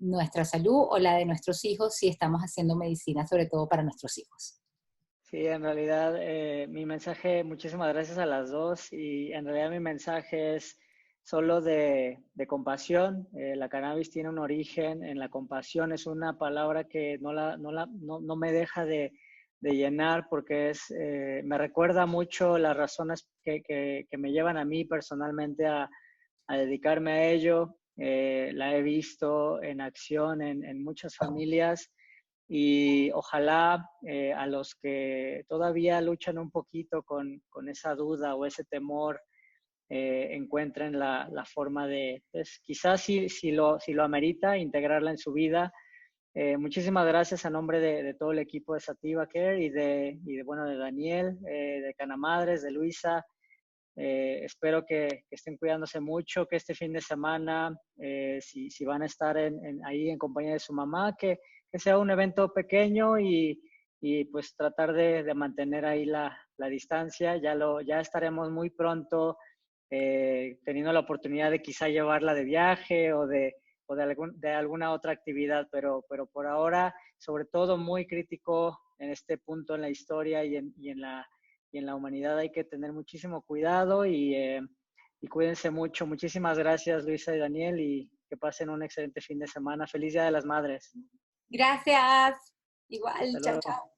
S2: nuestra salud o la de nuestros hijos si estamos haciendo medicina, sobre todo para nuestros hijos.
S1: Sí, en realidad mi mensaje, muchísimas gracias a las dos, y en realidad mi mensaje es solo de compasión. La cannabis tiene un origen en la compasión, es una palabra que no me deja de llenar porque me recuerda mucho las razones que me llevan a mí personalmente a dedicarme a ello. La he visto en acción en muchas familias. Y ojalá a los que todavía luchan un poquito con esa duda o ese temor encuentren la forma de, pues, quizás si lo amerita, integrarla en su vida. Muchísimas gracias a nombre de todo el equipo de Sativa Care y de Daniel, de Canamadres, de Luisa. Espero que estén cuidándose mucho, que este fin de semana, si van a estar ahí en compañía de su mamá, que sea un evento pequeño y pues tratar de mantener ahí la distancia. Ya estaremos muy pronto teniendo la oportunidad de quizá llevarla de viaje o de alguna otra actividad, pero por ahora, sobre todo muy crítico en este punto en la historia y en la humanidad hay que tener muchísimo cuidado y cuídense mucho. Muchísimas gracias, Luisa y Daniel, y que pasen un excelente fin de semana. Feliz Día de las Madres.
S2: Gracias. Igual,
S1: Hasta
S2: chao,
S1: luego.
S2: chao.